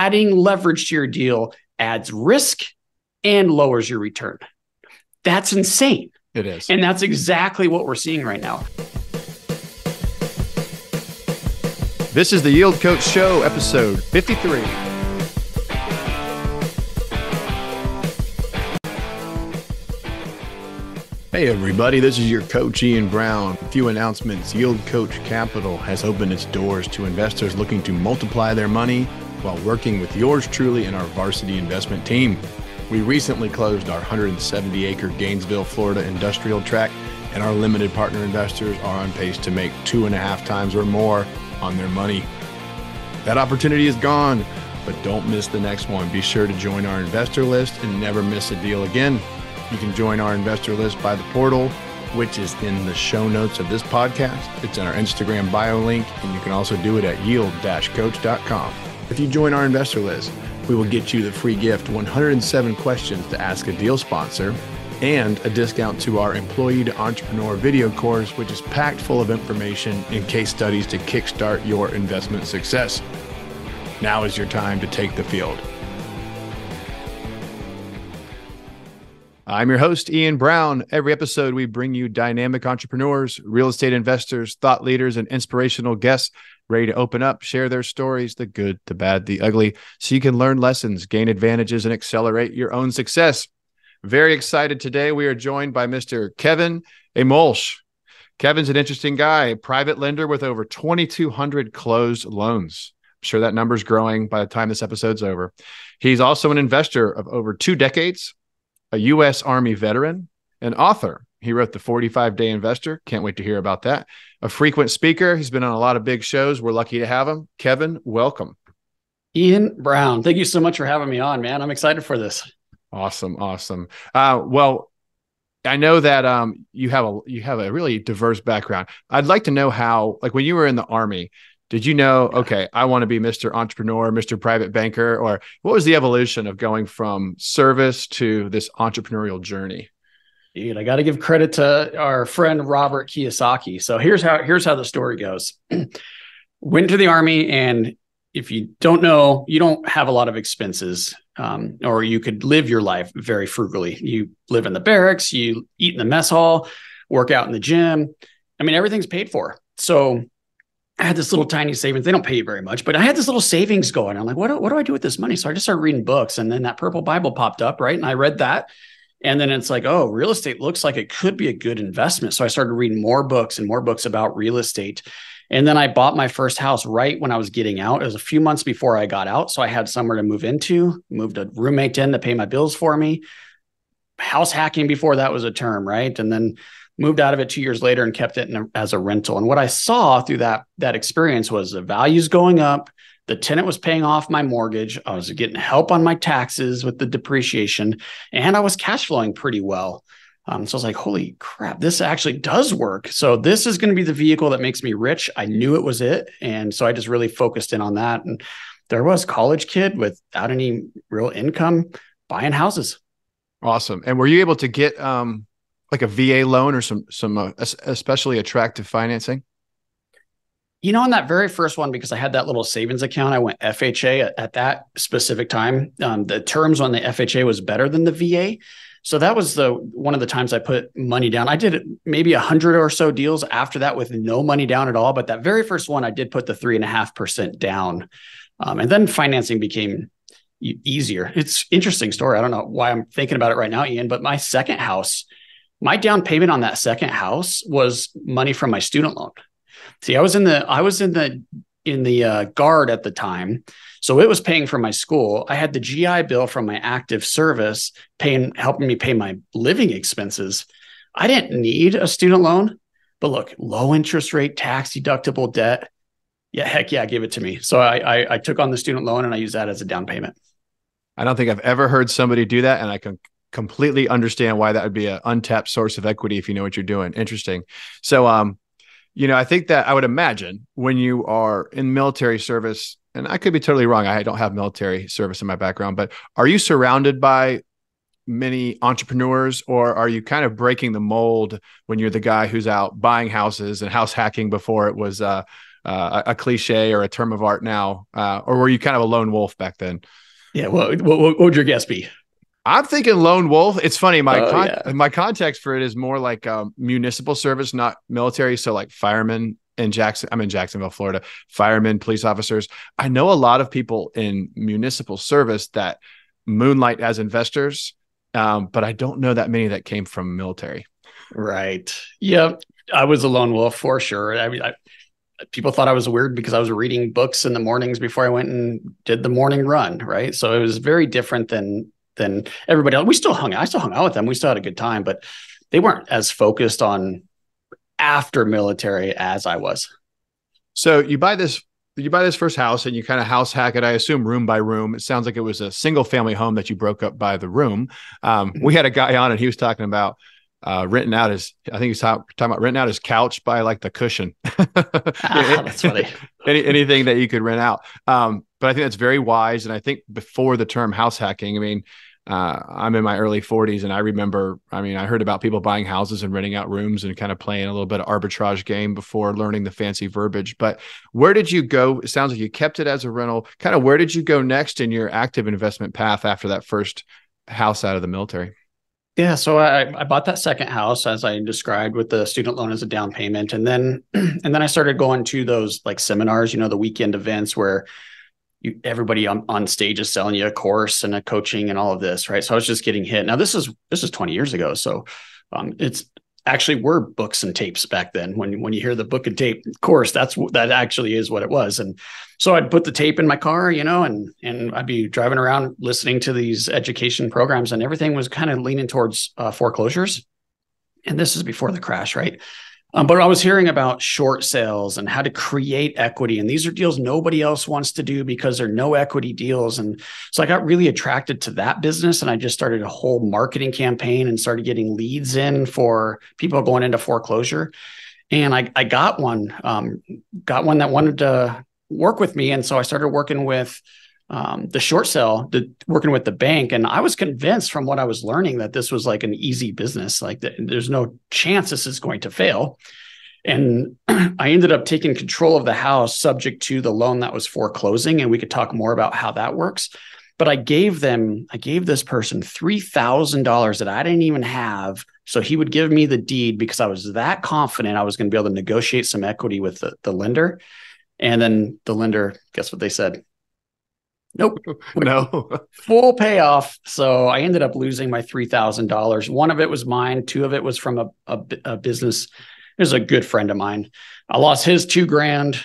adding leverage to your deal adds risk and lowers your return. That's insane. It is. And that's exactly what we're seeing right now. This is the Yield Coach Show, episode 53. Hey everybody, this is your coach Ian Brown. A few announcements. Yield Coach Capital has opened its doors to investors looking to multiply their money while working with yours truly and our varsity investment team. We recently closed our 170-acre Gainesville, Florida industrial tract, and our limited partner investors are on pace to make 2.5 times or more on their money. That opportunity is gone, but don't miss the next one. Be sure to join our investor list and never miss a deal again. You can join our investor list by the portal, which is in the show notes of this podcast. It's in our Instagram bio link, and you can also do it at yield-coach.com. If you join our investor list, we will get you the free gift, 107 questions to ask a deal sponsor, and a discount to our Employee to Entrepreneur video course, which is packed full of information and case studies to kickstart your investment success. Now is your time to take the field. I'm your host, Ian Brown. Every episode, we bring you dynamic entrepreneurs, real estate investors, thought leaders, and inspirational guests ready to open up, share their stories, the good, the bad, the ugly, so you can learn lessons, gain advantages, and accelerate your own success. Very excited today. We are joined by Mr. Kevin Amolsch. Kevin's an interesting guy, a private lender with over 2,200 closed loans. I'm sure that number's growing by the time this episode's over. He's also an investor of over 2 decades, a U.S. Army veteran, an author. He wrote The 45-Day Investor. Can't wait to hear about that. A frequent speaker. He's been on a lot of big shows. We're lucky to have him. Kevin, welcome. Ian Brown, thank you so much for having me on, man. I'm excited for this. Awesome. Well, I know that you have a really diverse background. I'd like to know how, like when you were in the Army, did you know, okay, I want to be Mr. Entrepreneur, Mr. Private Banker, or what was the evolution of going from service to this entrepreneurial journey? Dude, I got to give credit to our friend Robert Kiyosaki. So here's how the story goes. Went to the Army, and if you don't know, you don't have a lot of expenses, or you could live your life very frugally. You live in the barracks, you eat in the mess hall, work out in the gym. I mean, everything's paid for. So I had this little tiny savings. They don't pay you very much, but I had this little savings going. I'm like, what do I do with this money? So I just started reading books, and then that purple Bible popped up, right? And I read that. And then it's like, oh, real estate looks like it could be a good investment. So I started reading more books and more books about real estate. And then I bought my first house right when I was getting out. It was a few months before I got out. So I had somewhere to move into, moved a roommate in to pay my bills for me. House hacking before that was a term, right? And then moved out of it 2 years later and kept it as a rental. And what I saw through that experience was the values going up. The tenant was paying off my mortgage. I was getting help on my taxes with the depreciation, and I was cash flowing pretty well. So I was like, holy crap, this actually does work. So this is going to be the vehicle that makes me rich. I knew it was it. And so I just really focused in on that. And there was college kid without any real income buying houses. Awesome. And were you able to get like a VA loan or some especially attractive financing? You know, on that very first one, because I had that little savings account, I went FHA at that specific time. The terms on the FHA was better than the VA. So that was one of the times I put money down. I did maybe 100 or so deals after that with no money down at all. But that very first one, I did put the 3.5% down. And then financing became easier. It's an interesting story. I don't know why I'm thinking about it right now, Ian, but my second house, my down payment on that second house was money from my student loan. See, I was in the Guard at the time, so it was paying for my school. I had the GI Bill from my active service helping me pay my living expenses. I didn't need a student loan, but look, low interest rate, tax deductible debt. Yeah, heck yeah, give it to me. So I took on the student loan and I used that as a down payment. I don't think I've ever heard somebody do that, and I can completely understand why that would be an untapped source of equity if you know what you're doing. Interesting. So, I think that I would imagine when you are in military service, and I could be totally wrong, I don't have military service in my background, but are you surrounded by many entrepreneurs, or are you kind of breaking the mold when you're the guy who's out buying houses and house hacking before it was a cliche or a term of art now, or were you kind of a lone wolf back then? Yeah. What would your guess be? I'm thinking lone wolf. It's funny. Yeah. My context for it is more like municipal service, not military. So like firemen in Jackson. I'm in Jacksonville, Florida. Firemen, police officers. I know a lot of people in municipal service that moonlight as investors, but I don't know that many that came from military. Right. Yeah. I was a lone wolf for sure. I mean, people thought I was weird because I was reading books in the mornings before I went and did the morning run. Right. So it was very different than everybody else. I still hung out with them. We still had a good time, but they weren't as focused on after military as I was. So you buy this first house and you kind of house hack it, I assume room by room. It sounds like it was a single family home that you broke up by the room. We had a guy on and he was talking about renting out I think he's talking about renting out his couch by like the cushion. That's funny. Anything that you could rent out. But I think that's very wise. And I think before the term house hacking, I mean, I'm in my early 40s and I remember, I heard about people buying houses and renting out rooms and kind of playing a little bit of arbitrage game before learning the fancy verbiage. But where did you go? It sounds like you kept it as a rental. Kind of where did you go next in your active investment path after that first house out of the military? Yeah, so I bought that second house as I described with the student loan as a down payment, and then I started going to those like seminars, the weekend events where everybody on stage is selling you a course and a coaching and all of this, right? So I was just getting hit. Now this is 20 years ago, so it's actually were books and tapes back then. When you hear the book and tape course, that actually is what it was. And so I'd put the tape in my car, and I'd be driving around listening to these education programs, and everything was kind of leaning towards foreclosures. And this is before the crash, right? But I was hearing about short sales and how to create equity. And these are deals nobody else wants to do because they're no equity deals. And so I got really attracted to that business. And I just started a whole marketing campaign and started getting leads in for people going into foreclosure. And I got one that wanted to work with me. And so I started working with the short sale, working with the bank. And I was convinced from what I was learning that this was like an easy business. Like there's no chance this is going to fail. And I ended up taking control of the house subject to the loan that was foreclosing. And we could talk more about how that works. But I gave this person $3,000 that I didn't even have. So he would give me the deed because I was that confident I was going to be able to negotiate some equity with the lender. And then the lender, guess what they said? Nope. No. Full payoff. So I ended up losing my $3,000. One of it was mine. Two of it was from a business. It was a good friend of mine. I lost his $2,000.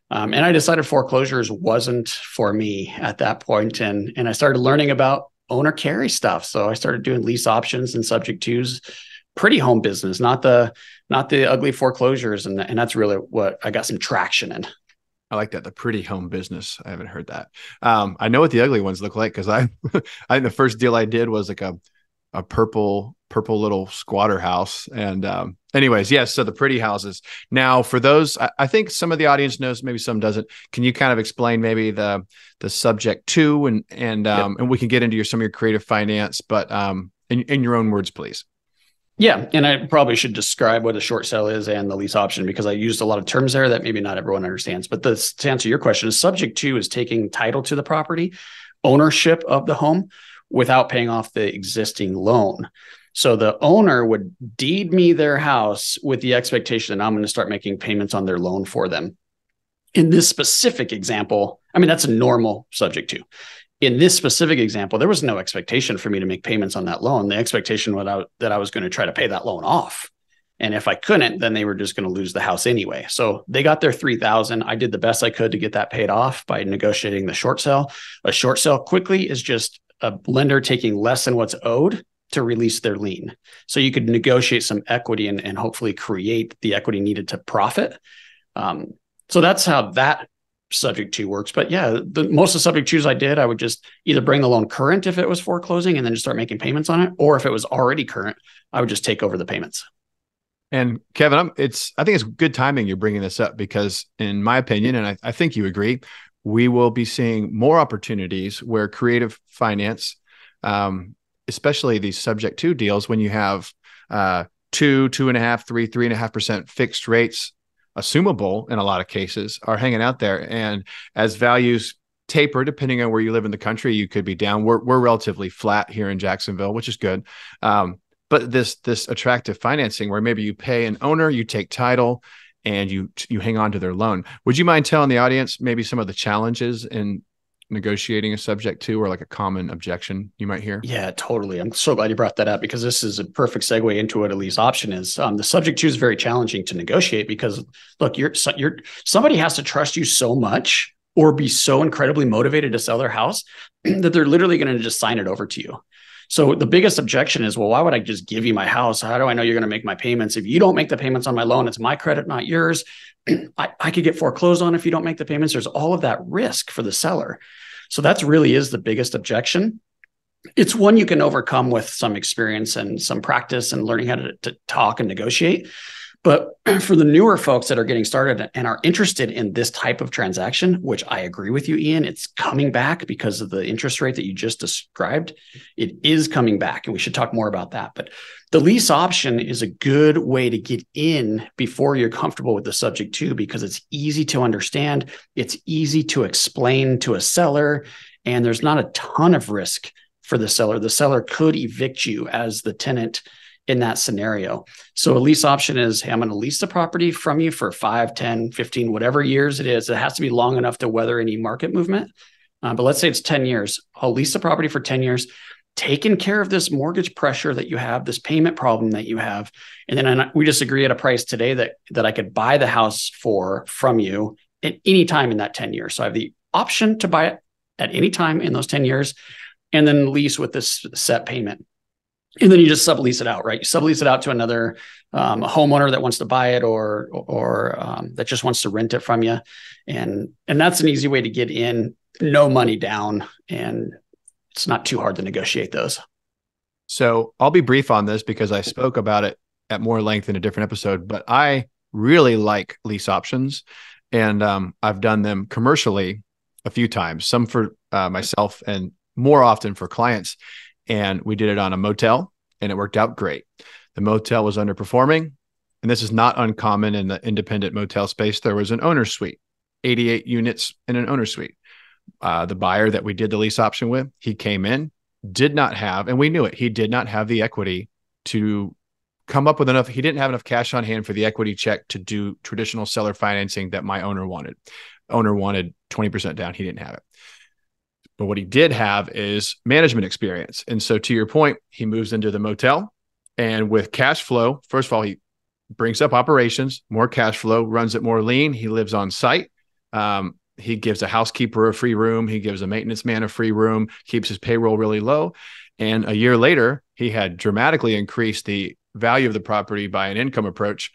And I decided foreclosures wasn't for me at that point. And I started learning about owner carry stuff. So I started doing lease options and subject twos, pretty home business, not the ugly foreclosures. And that's really what I got some traction in. I like that. The pretty home business. I haven't heard that. I know what the ugly ones look like because I think the first deal I did was like a purple little squatter house. And anyways, yes. So the pretty houses. Now for those, I think some of the audience knows, maybe some doesn't. Can you kind of explain maybe the subject to and we can get into some of your creative finance, but in your own words, please. Yeah. And I probably should describe what a short sale is and the lease option because I used a lot of terms there that maybe not everyone understands. But to answer your question, subject to is taking title to the property, ownership of the home without paying off the existing loan. So the owner would deed me their house with the expectation that I'm going to start making payments on their loan for them. In this specific example, that's a normal subject to. In this specific example, there was no expectation for me to make payments on that loan. The expectation was that I was going to try to pay that loan off. And if I couldn't, then they were just going to lose the house anyway. So they got their $3,000. I did the best I could to get that paid off by negotiating the short sale. A short sale quickly is just a lender taking less than what's owed to release their lien. So you could negotiate some equity and hopefully create the equity needed to profit. So that's how that subject to works. But yeah, most of the subject twos I did, I would just either bring the loan current if it was foreclosing and then just start making payments on it. Or if it was already current, I would just take over the payments. And Kevin, I think it's good timing you're bringing this up because in my opinion, and I think you agree, we will be seeing more opportunities where creative finance, especially these subject to deals, when you have 2.5%, 3.5% fixed rates assumable in a lot of cases, are hanging out there. And as values taper, depending on where you live in the country, you could be down. We're relatively flat here in Jacksonville, which is good. But this attractive financing where maybe you pay an owner, you take title, and you hang on to their loan. Would you mind telling the audience maybe some of the challenges in negotiating a subject to, or like a common objection you might hear? Yeah, totally. I'm so glad you brought that up, because this is a perfect segue into what a lease option is. The subject to is very challenging to negotiate because, look, somebody has to trust you so much or be so incredibly motivated to sell their house that they're literally going to just sign it over to you. So the biggest objection is, well, why would I just give you my house? How do I know you're going to make my payments? If you don't make the payments on my loan, it's my credit, not yours. I could get foreclosed on if you don't make the payments. There's all of that risk for the seller. So that's really is the biggest objection. It's one you can overcome with some experience and some practice and learning how to talk and negotiate. But for the newer folks that are getting started and are interested in this type of transaction, which I agree with you, Ian, it's coming back because of the interest rate that you just described. It is coming back, and we should talk more about that. But the lease option is a good way to get in before you're comfortable with the subject to, because it's easy to understand. It's easy to explain to a seller, and there's not a ton of risk for the seller. The seller could evict you as the tenant in that scenario. So a lease option is, hey, I'm going to lease the property from you for 5, 10, 15, whatever years it is. It has to be long enough to weather any market movement. But let's say it's 10 years. I'll lease the property for 10 years, taking care of this mortgage pressure that you have, this payment problem that you have. And then we just agree at a price today that I could buy the house from you at any time in that 10 years. So I have the option to buy it at any time in those 10 years, and then lease with this set payment. And then you just sublease it out, right? You sublease it out to another homeowner that wants to buy it, or that just wants to rent it from you. And that's an easy way to get in, no money down, and it's not too hard to negotiate those. So I'll be brief on this because I spoke about it at more length in a different episode, but I really like lease options, and I've done them commercially a few times, some for myself and more often for clients. And we did it on a motel, and it worked out great. The motel was underperforming, and this is not uncommon in the independent motel space. There was an owner suite, 88 units in an owner suite. The buyer that we did the lease option with, he came in, did not have, and we knew it, he did not have the equity to come up with enough. He didn't have enough cash on hand for the equity check to do traditional seller financing that my owner wanted. Owner wanted 20% down. He didn't have it. But what he did have is management experience. And so to your point, he moves into the motel, and with cash flow, first of all, he brings up operations, more cash flow, runs it more lean. He lives on site. He gives a housekeeper a free room. He gives a maintenance man a free room, keeps his payroll really low. And a year later, he had dramatically increased the value of the property by an income approach.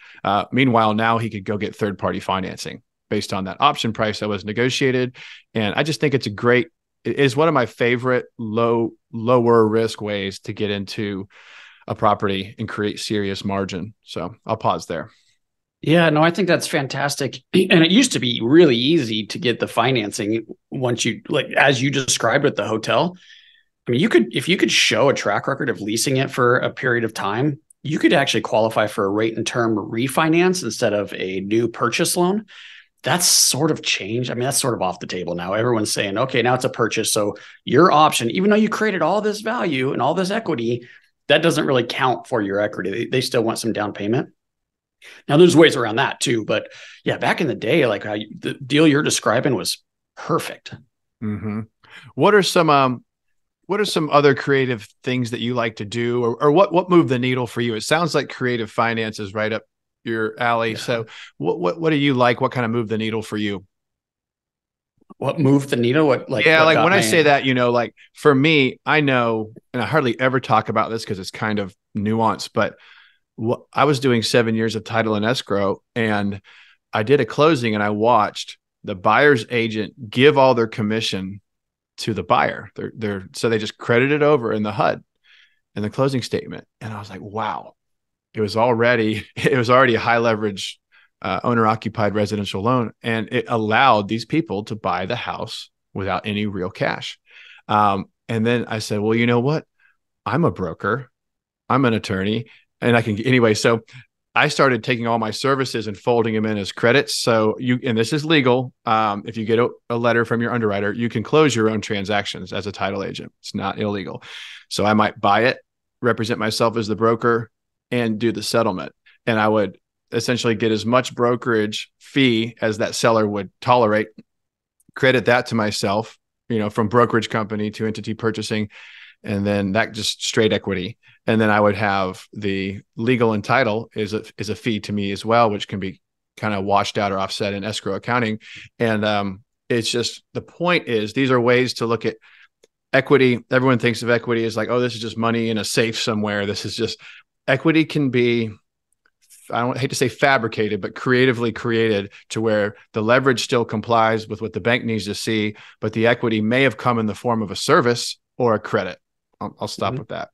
Meanwhile, now he could go get third-party financing based on that option price that was negotiated. And I just think it is one of my favorite lower risk ways to get into a property and create serious margin. So I'll pause there. Yeah, no, I think that's fantastic. And it used to be really easy to get the financing once you, like, as you described with the hotel. I mean, if you could show a track record of leasing it for a period of time, you could actually qualify for a rate and term refinance instead of a new purchase loan. That's sort of changed. I mean, that's sort of off the table now. Everyone's saying, okay, now it's a purchase. So your option, even though you created all this value and all this equity, that doesn't really count for your equity. They still want some down payment. Now, there's ways around that too. But yeah, back in the day, like the deal you're describing was perfect. Mm-hmm. What are some other creative things that you like to do, or what moved the needle for you? It sounds like creative finance is right up your alley. Yeah. So what do you like? What kind of moved the needle for you? What moved the needle? When I say that, like for me, I know, and I hardly ever talk about this because it's kind of nuanced, but I was doing 7 years of title and escrow, and I did a closing, and I watched the buyer's agent give all their commission to the buyer. So they just credited over in the HUD and the closing statement. And I was like, wow, it was already a high leverage owner occupied residential loan. And it allowed these people to buy the house without any real cash. And then I said, well, you know what? I'm a broker, I'm an attorney, and I can, anyway. So I started taking all my services and folding them in as credits. So and this is legal. If you get a letter from your underwriter, you can close your own transactions as a title agent. It's not illegal. So I might buy it, represent myself as the broker, and do the settlement. And I would essentially get as much brokerage fee as that seller would tolerate, credit that to myself, from brokerage company to entity purchasing, and then that just straight equity. And then I would have the legal and title is a fee to me as well, which can be kind of washed out or offset in escrow accounting. And it's just, the point is, these are ways to look at equity. Everyone thinks of equity as like, oh, this is just money in a safe somewhere. This is just, equity can be, I hate to say fabricated, but creatively created to where the leverage still complies with what the bank needs to see, but the equity may have come in the form of a service or a credit. I'll stop with that.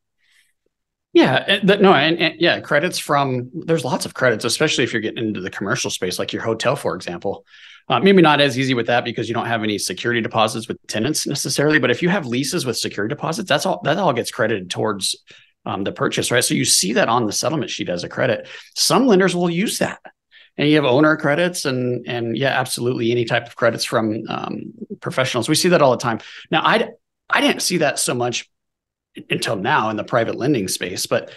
Yeah, and credits there's lots of credits, especially if you're getting into the commercial space, like your hotel, for example. Maybe not as easy with that because you don't have any security deposits with tenants necessarily, but if you have leases with security deposits, that all gets credited towards the purchase, right? So you see that on the settlement sheet as a credit. Some lenders will use that. And you have owner credits and yeah, absolutely any type of credits from professionals. We see that all the time. Now, I didn't see that so much until now in the private lending space, but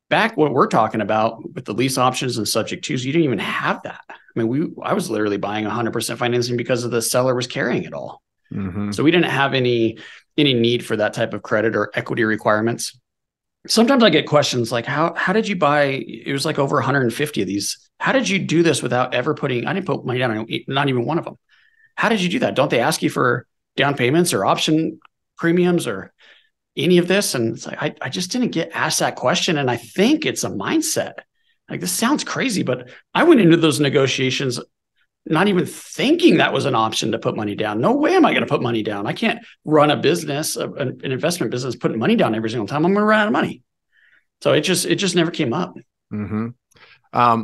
back what we're talking about with the lease options and subject twos, you didn't even have that. I mean, I was literally buying 100% financing because of the seller was carrying it all. Mm-hmm. So we didn't have any need for that type of credit or equity requirements. Sometimes I get questions like, how did you buy? It was like over 150 of these. How did you do this without ever I didn't put money down on not even one of them. How did you do that? Don't they ask you for down payments or option premiums or any of this? And it's like, I just didn't get asked that question. And I think it's a mindset. Like, this sounds crazy, but I went into those negotiations not even thinking that was an option to put money down. No way am I going to put money down. I can't run a business, an investment business, putting money down every single time. I'm going to run out of money. So it just never came up. Mm-hmm.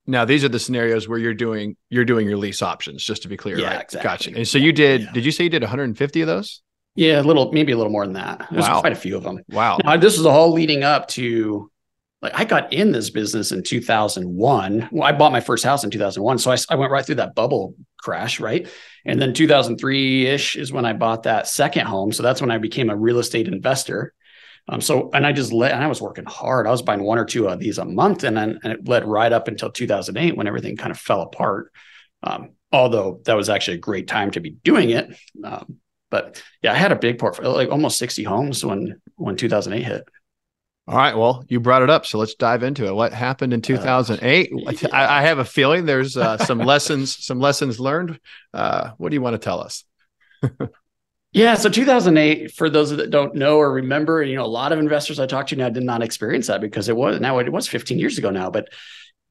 Now these are the scenarios where you're doing your lease options, just to be clear, right? Exactly. Gotcha. And so did you say you did 150 of those? Yeah, maybe a little more than that. There's quite a few of them. Wow. Now, this is all leading up to, like, I got in this business in 2001. Well, I bought my first house in 2001. So I went right through that bubble crash, right? And then 2003-ish is when I bought that second home. So that's when I became a real estate investor. And I was working hard. I was buying one or two of these a month. And it led right up until 2008 when everything kind of fell apart. Although that was actually a great time to be doing it. But yeah, I had a big portfolio, like almost 60 homes when 2008 hit. All right. Well, you brought it up, so let's dive into it. What happened in 2008? Yeah. I have a feeling there's some lessons learned. What do you want to tell us? Yeah. So 2008, for those that don't know or remember, a lot of investors I talked to now did not experience that because it was 15 years ago now, but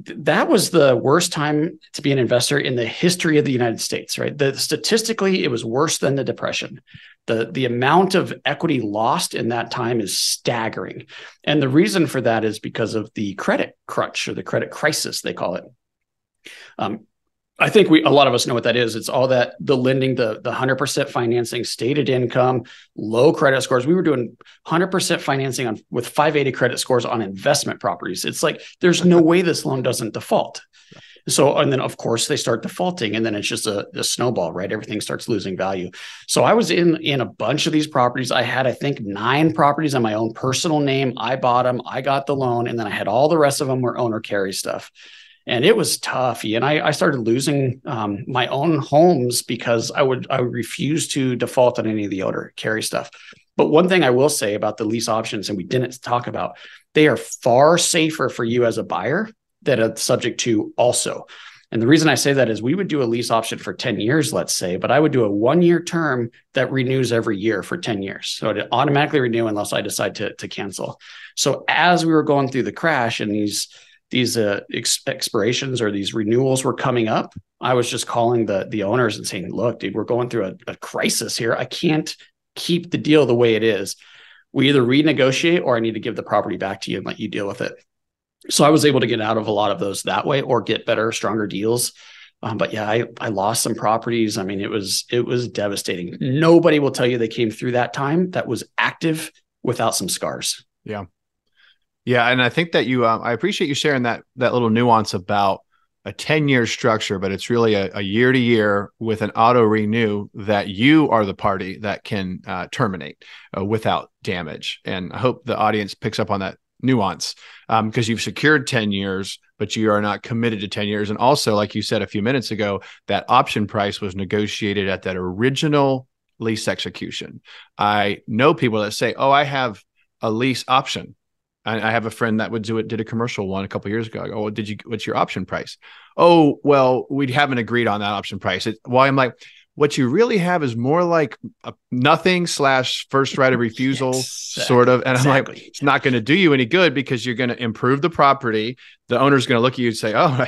that was the worst time to be an investor in the history of the United States, right? Statistically, it was worse than the Depression. The amount of equity lost in that time is staggering. And the reason for that is because of the credit crunch or the credit crisis, they call it. I think a lot of us know what that is. It's all that the lending, the 100% financing, stated income, low credit scores. We were doing 100% financing with 580 credit scores on investment properties. It's like, there's no way this loan doesn't default. So, and then of course they start defaulting, and then it's just a snowball, right? Everything starts losing value. So I was in a bunch of these properties. I had, I think, 9 properties on my own personal name. I bought them, I got the loan, and then I had all the rest of them were owner carry stuff. And it was tough. And I started losing my own homes because I would refuse to default on any of the owner carry stuff. But one thing I will say about the lease options, and we didn't talk about, they are far safer for you as a buyer than a subject to also. And the reason I say that is we would do a lease option for 10 years, let's say, but I would do a 1-year term that renews every year for 10 years. So it automatically renew unless I decide to cancel. So as we were going through the crash and these expirations or these renewals were coming up, I was just calling the owners and saying, look, dude, we're going through a crisis here. I can't keep the deal the way it is. We either renegotiate or I need to give the property back to you and let you deal with it. So I was able to get out of a lot of those that way or get better, stronger deals. But yeah, I lost some properties. I mean, it was devastating. Nobody will tell you they came through that time that was active without some scars. Yeah. Yeah. And I think that I appreciate you sharing that little nuance about a 10-year structure, but it's really a year to year with an auto renew that you are the party that can terminate without damage. And I hope the audience picks up on that nuance, because you've secured 10 years, but you are not committed to 10 years. And also, like you said a few minutes ago, that option price was negotiated at that original lease execution. I know people that say, oh, I have a lease option. I have a friend that did a commercial one a couple of years ago. I go, oh, what's your option price? Oh, well, we haven't agreed on that option price. I'm like, what you really have is more like a nothing / first right of refusal sort of. And I'm like, it's not going to do you any good, because you're going to improve the property. The owner's going to look at you and say, oh,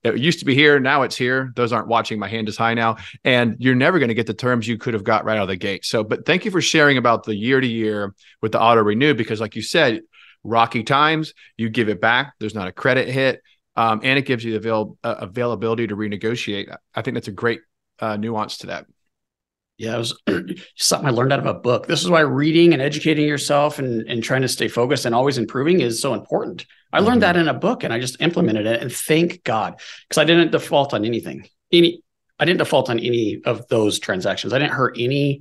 it used to be here. Now it's here. Those aren't watching. My hand is high now. And you're never going to get the terms you could have got right out of the gate. So, but thank you for sharing about the year to year with the auto renew, because like you said, rocky times, you give it back. There's not a credit hit. And it gives you the availability to renegotiate. I think that's a great nuance to that. Yeah, it was something I learned out of a book. This is why reading and educating yourself and trying to stay focused and always improving is so important. I learned that in a book, and I just implemented it. And thank God, because I didn't default on anything. I didn't default on any of those transactions. I didn't hurt any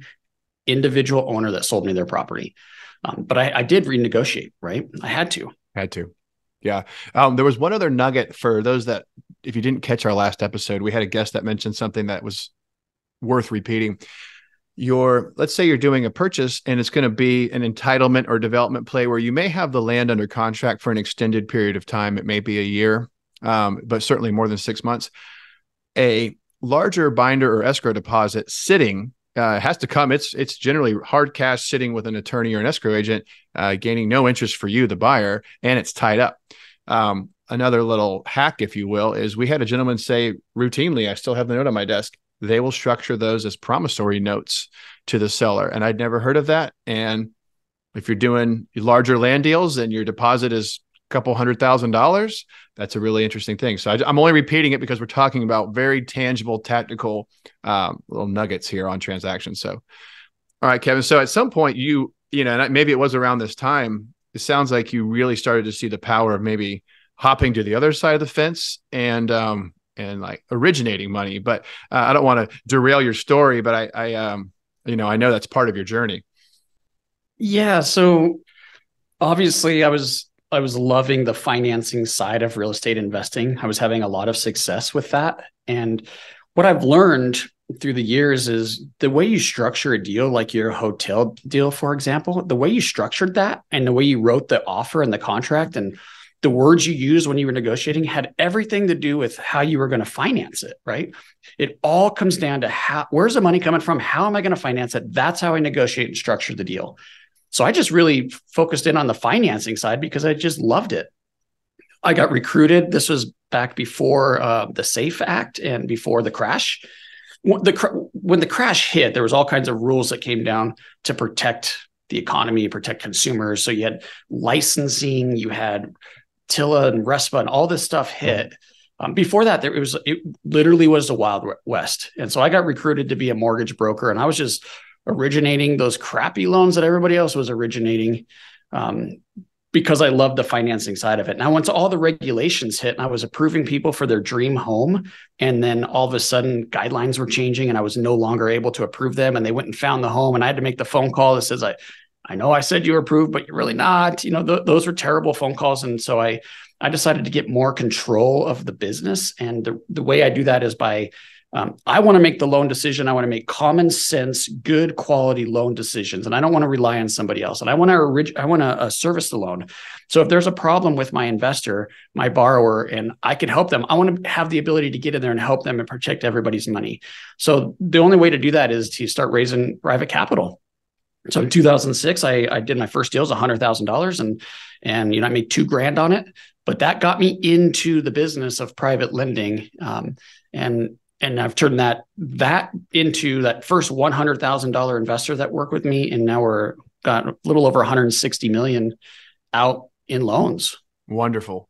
individual owner that sold me their property. But I did renegotiate, right? I had to. Yeah. There was one other nugget for those that, if you didn't catch our last episode, we had a guest that mentioned something that was worth repeating. Let's say you're doing a purchase and it's going to be an entitlement or development play where you may have the land under contract for an extended period of time. It may be a year, but certainly more than 6 months. A larger binder or escrow deposit sitting has to come. It's generally hard cash sitting with an attorney or an escrow agent, gaining no interest for you, the buyer, and it's tied up. Another little hack, if you will, is we had a gentleman say routinely, I still have the note on my desk, they will structure those as promissory notes to the seller. And I'd never heard of that. And if you're doing larger land deals and your deposit is a couple $100,000, that's a really interesting thing. So I'm only repeating it because we're talking about very tangible, tactical little nuggets here on transactions. So, all right, Kevin. So at some point and maybe it was around this time, it sounds like you really started to see the power of maybe hopping to the other side of the fence and like originating money. But I don't want to derail your story, but I know that's part of your journey. Yeah. So obviously I was loving the financing side of real estate investing. I was having a lot of success with that. And what I've learned through the years is the way you structure a deal, like your hotel deal, for example, the way you structured that and the way you wrote the offer and the contract and the words you used when you were negotiating had everything to do with how you were going to finance it, right? It all comes down to where's the money coming from? How am I going to finance it? That's how I negotiate and structure the deal. So I just really focused in on the financing side because I just loved it. I got recruited. This was back before the SAFE Act and before the crash. When the crash hit, there was all kinds of rules that came down to protect the economy, protect consumers. So you had licensing, you had TILA and RESPA, and all this stuff hit. Before that, it literally was the Wild West. And so I got recruited to be a mortgage broker, and I was just originating those crappy loans that everybody else was originating because I loved the financing side of it. Now, once all the regulations hit and I was approving people for their dream home, and then all of a sudden guidelines were changing and I was no longer able to approve them, and they went and found the home and I had to make the phone call that says, I know I said you were approved, but you're really not. Those were terrible phone calls. And so I decided to get more control of the business. And the way I do that is by I want to make the loan decision. I want to make common sense, good quality loan decisions. And I don't want to rely on somebody else. And I want to service the loan. So if there's a problem with my investor, my borrower, and I can help them, I want to have the ability to get in there and help them and protect everybody's money. So the only way to do that is to start raising private capital. So in 2006, I did my first deal, it was $100,000, and I made $2,000 on it. But that got me into the business of private lending, and I've turned that into that first $100,000 investor that worked with me, and now we're got a little over 160 million out in loans. Wonderful.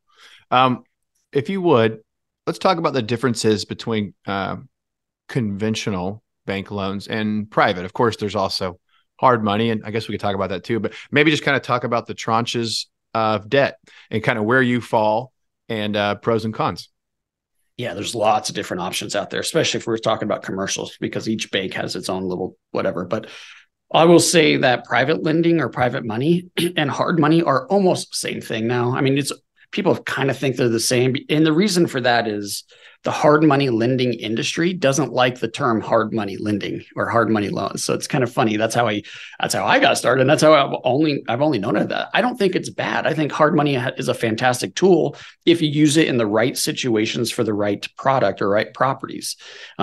If you would, let's talk about the differences between conventional bank loans and private. Of course, there's also hard money, and I guess we could talk about that too, but maybe just kind of talk about the tranches of debt and kind of where you fall and pros and cons. Yeah, there's lots of different options out there, especially if we're talking about commercials, because each bank has its own little whatever. But I will say that private lending or private money and hard money are almost the same thing now. I mean, it's people kind of think they're the same. And the reason for that is the hard money lending industry doesn't like the term hard money lending or hard money loans. So it's kind of funny. That's how I got started. And that's how I've only known of that. I don't think it's bad. I think hard money is a fantastic tool if you use it in the right situations for the right product or right properties.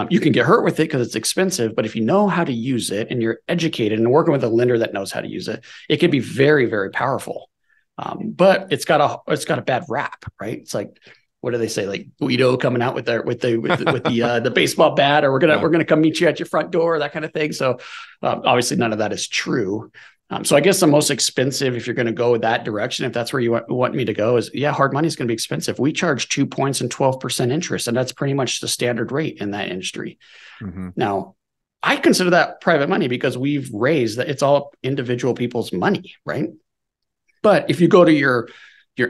You can get hurt with it because it's expensive, but if you know how to use it and you're educated and working with a lender that knows how to use it, it can be very, very powerful. But it's got a bad rap, right? It's like, what do they say? Like Guido coming out with the baseball bat, or we're gonna come meet you at your front door, that kind of thing. So obviously none of that is true. So I guess the most expensive, if you're going to go that direction, if that's where you want me to go, is hard money is going to be expensive. We charge 2 points and 12% interest, and that's pretty much the standard rate in that industry. Mm-hmm. Now, I consider that private money because we've raised that. It's all individual people's money, right? But if you go to your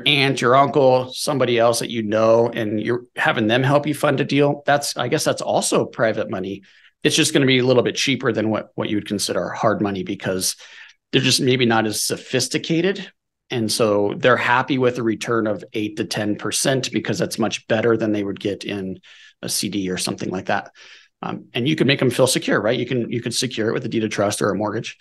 aunt, your uncle, somebody else that you know, and you're having them help you fund a deal, I guess that's also private money. It's just going to be a little bit cheaper than what you would consider hard money because they're just maybe not as sophisticated. And so they're happy with a return of 8 to 10% because that's much better than they would get in a CD or something like that. And you can make them feel secure, right? You could secure it with a deed of trust or a mortgage.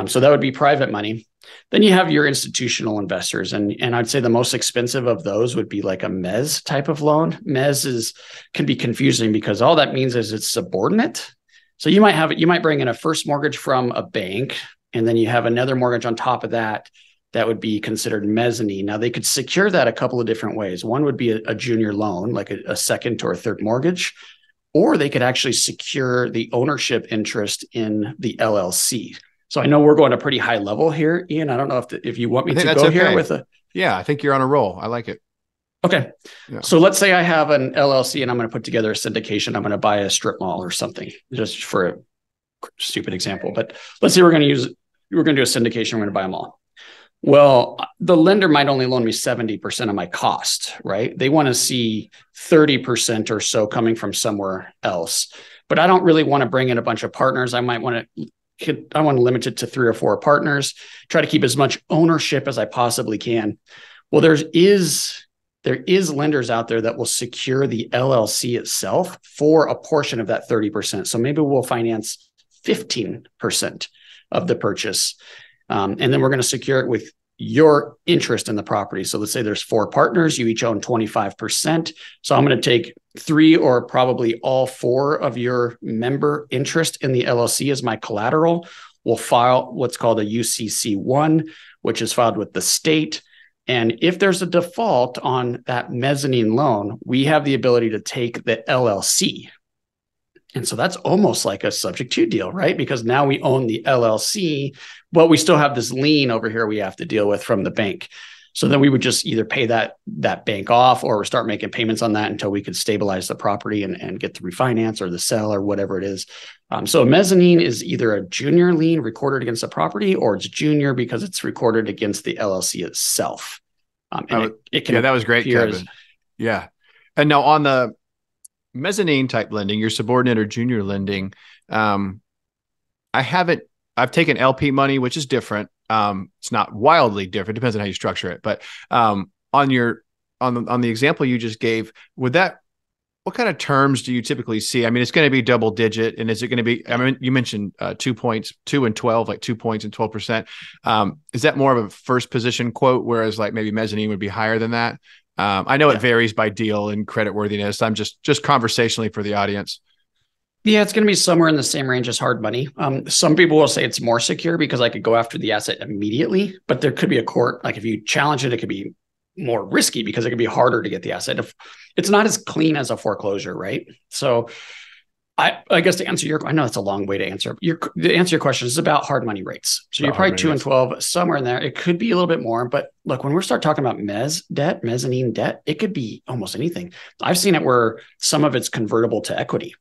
So that would be private money. Then you have your institutional investors. And I'd say the most expensive of those would be like a mezz type of loan. Mezz can be confusing because all that means is it's subordinate. So you might bring in a first mortgage from a bank, and then you have another mortgage on top of that. That would be considered mezzanine. Now they could secure that a couple of different ways. One would be a junior loan, like a second or a third mortgage, or they could actually secure the ownership interest in the LLC. So I know we're going a pretty high level here, Ian. I don't know if you want me to go here with a. Yeah, I think you're on a roll. I like it. Okay. Yeah. So let's say I have an LLC and I'm going to put together a syndication. I'm going to buy a strip mall or something, just for a stupid example. But let's say we're going to do a syndication. We're going to buy a mall. Well, the lender might only loan me 70% of my cost, right? They want to see 30% or so coming from somewhere else. But I don't really want to bring in a bunch of partners. I want to limit it to 3 or 4 partners, try to keep as much ownership as I possibly can. Well, there is lenders out there that will secure the LLC itself for a portion of that 30%. So maybe we'll finance 15% of the purchase. And then we're going to secure it with your interest in the property. So let's say there's 4 partners, you each own 25%. So I'm going to take 3 or probably all 4 of your member interest in the LLC as my collateral. We'll file what's called a UCC1, which is filed with the state. And if there's a default on that mezzanine loan, we have the ability to take the LLC. And so that's almost like a subject to deal, right? Because now we own the LLC, but we still have this lien over here we have to deal with from the bank. So then we would just either pay that bank off or start making payments on that until we could stabilize the property and get the refinance or the sell or whatever it is. So a mezzanine is either a junior lien recorded against the property, or it's junior because it's recorded against the LLC itself. It can that was great, Kevin. Yeah. And now on the mezzanine type lending, your subordinate or junior lending, I've taken LP money, which is different. It's not wildly different. Depends on how you structure it. But on the example you just gave, what kind of terms do you typically see? I mean, it's going to be double digit, and is it going to be? I mean, you mentioned 2 points, 2 and 12, like 2 points and 12%. Is that more of a first position quote, whereas like maybe mezzanine would be higher than that? I know it varies by deal and creditworthiness. I'm just conversationally for the audience. Yeah, it's going to be somewhere in the same range as hard money. Some people will say it's more secure because I could go after the asset immediately, but there could be a court. Like if you challenge it, it could be more risky because it could be harder to get the asset. If it's not as clean as a foreclosure, right? So I guess to answer I know that's a long way to answer. The answer your question is about hard money rates. So you're probably 2 and 12, somewhere in there. It could be a little bit more, but look, when we start talking about mezzanine debt, it could be almost anything. I've seen it where some of it's convertible to equity.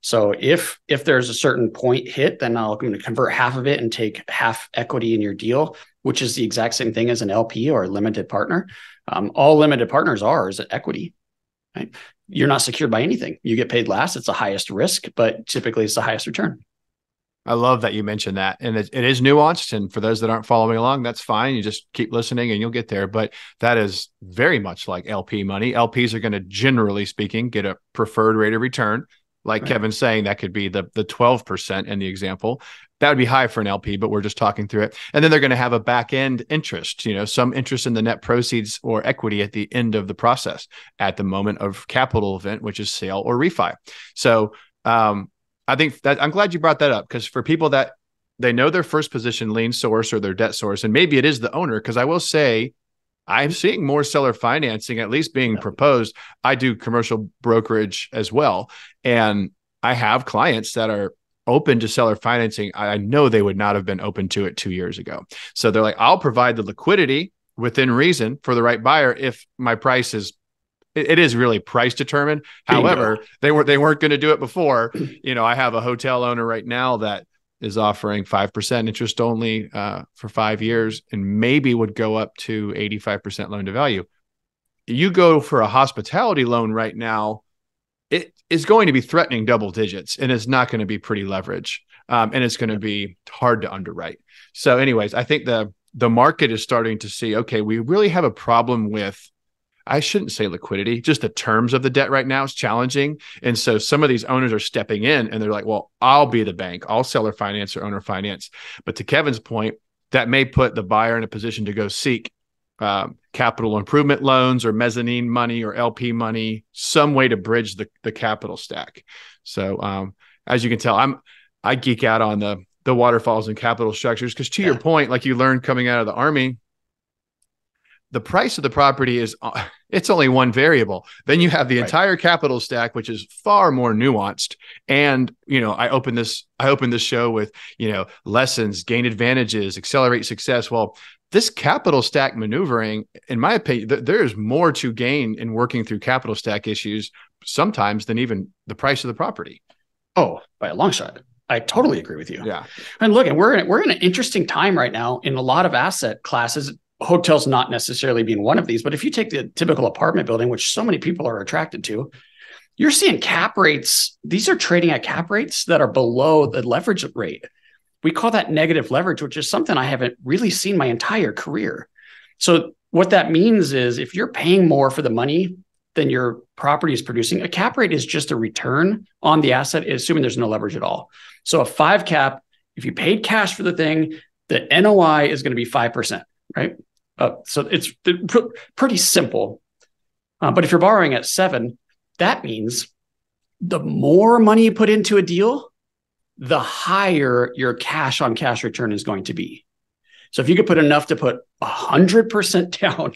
So if there's a certain point hit, then I'm going to convert half of it and take half equity in your deal, which is the exact same thing as an LP or a limited partner. All limited partners are is equity, right? You're not secured by anything. You get paid last. It's the highest risk, but typically it's the highest return. I love that you mentioned that. And it is nuanced. And for those that aren't following along, that's fine. You just keep listening and you'll get there. But that is very much like LP money. LPs are going to, generally speaking, get a preferred rate of return. Like right. Kevin's saying, that could be the 12% in the example. That would be high for an LP, but we're just talking through it. And then they're going to have a back end interest, some interest in the net proceeds or equity at the end of the process at the moment of capital event, which is sale or refi. So, I think that I'm glad you brought that up, because for people that they know their first position lien source or their debt source, and maybe it is the owner, because I will say I'm seeing more seller financing at least being proposed. I do commercial brokerage as well, and I have clients that are open to seller financing. I know they would not have been open to it 2 years ago. So they're like, I'll provide the liquidity within reason for the right buyer if my price is. It is really price determined. However, they weren't going to do it before. I have a hotel owner right now that is offering 5% interest only for 5 years, and maybe would go up to 85% loan to value. You go for a hospitality loan right now, it is going to be threatening double digits, and it's not going to be pretty leverage, and it's going to be hard to underwrite. So, anyways, I think the market is starting to see, okay, we really have a problem with. I shouldn't say liquidity, just the terms of the debt right now is challenging. And so some of these owners are stepping in and they're like, well, I'll be the bank. I'll seller finance or owner finance. But to Kevin's point, that may put the buyer in a position to go seek capital improvement loans or mezzanine money or LP money, some way to bridge the capital stack. So as you can tell, I geek out on the waterfalls and capital structures, because to your point, like you learned coming out of the Army, the price of the property it's only one variable. Then you have the entire capital stack, which is far more nuanced. And, I open this show with, lessons, gain advantages, accelerate success. Well, this capital stack maneuvering, in my opinion, there's more to gain in working through capital stack issues sometimes than even the price of the property. Oh, by a long shot. I totally agree with you. Yeah. And look, we're in an interesting time right now in a lot of asset classes. Hotels not necessarily being one of these, but if you take the typical apartment building, which so many people are attracted to, you're seeing cap rates. These are trading at cap rates that are below the leverage rate. We call that negative leverage, which is something I haven't really seen my entire career. So what that means is if you're paying more for the money than your property is producing, a cap rate is just a return on the asset, assuming there's no leverage at all. So a 5 cap, if you paid cash for the thing, the NOI is going to be 5%, right? So it's pretty simple. But if you're borrowing at 7, that means the more money you put into a deal, the higher your cash on cash return is going to be. So if you could put enough to put 100% down,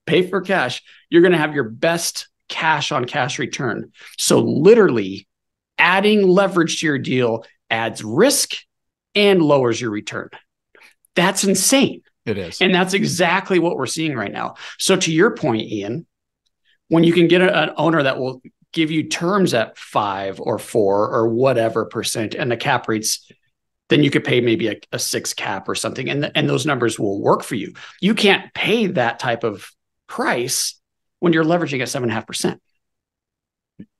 pay for cash, you're going to have your best cash on cash return. So literally adding leverage to your deal adds risk and lowers your return. That's insane. It is. And that's exactly what we're seeing right now. So to your point, Ian, when you can get an owner that will give you terms at 5 or 4 or whatever percent and the cap rates, then you could pay maybe a 6 cap or something. And those numbers will work for you. You can't pay that type of price when you're leveraging at 7.5%.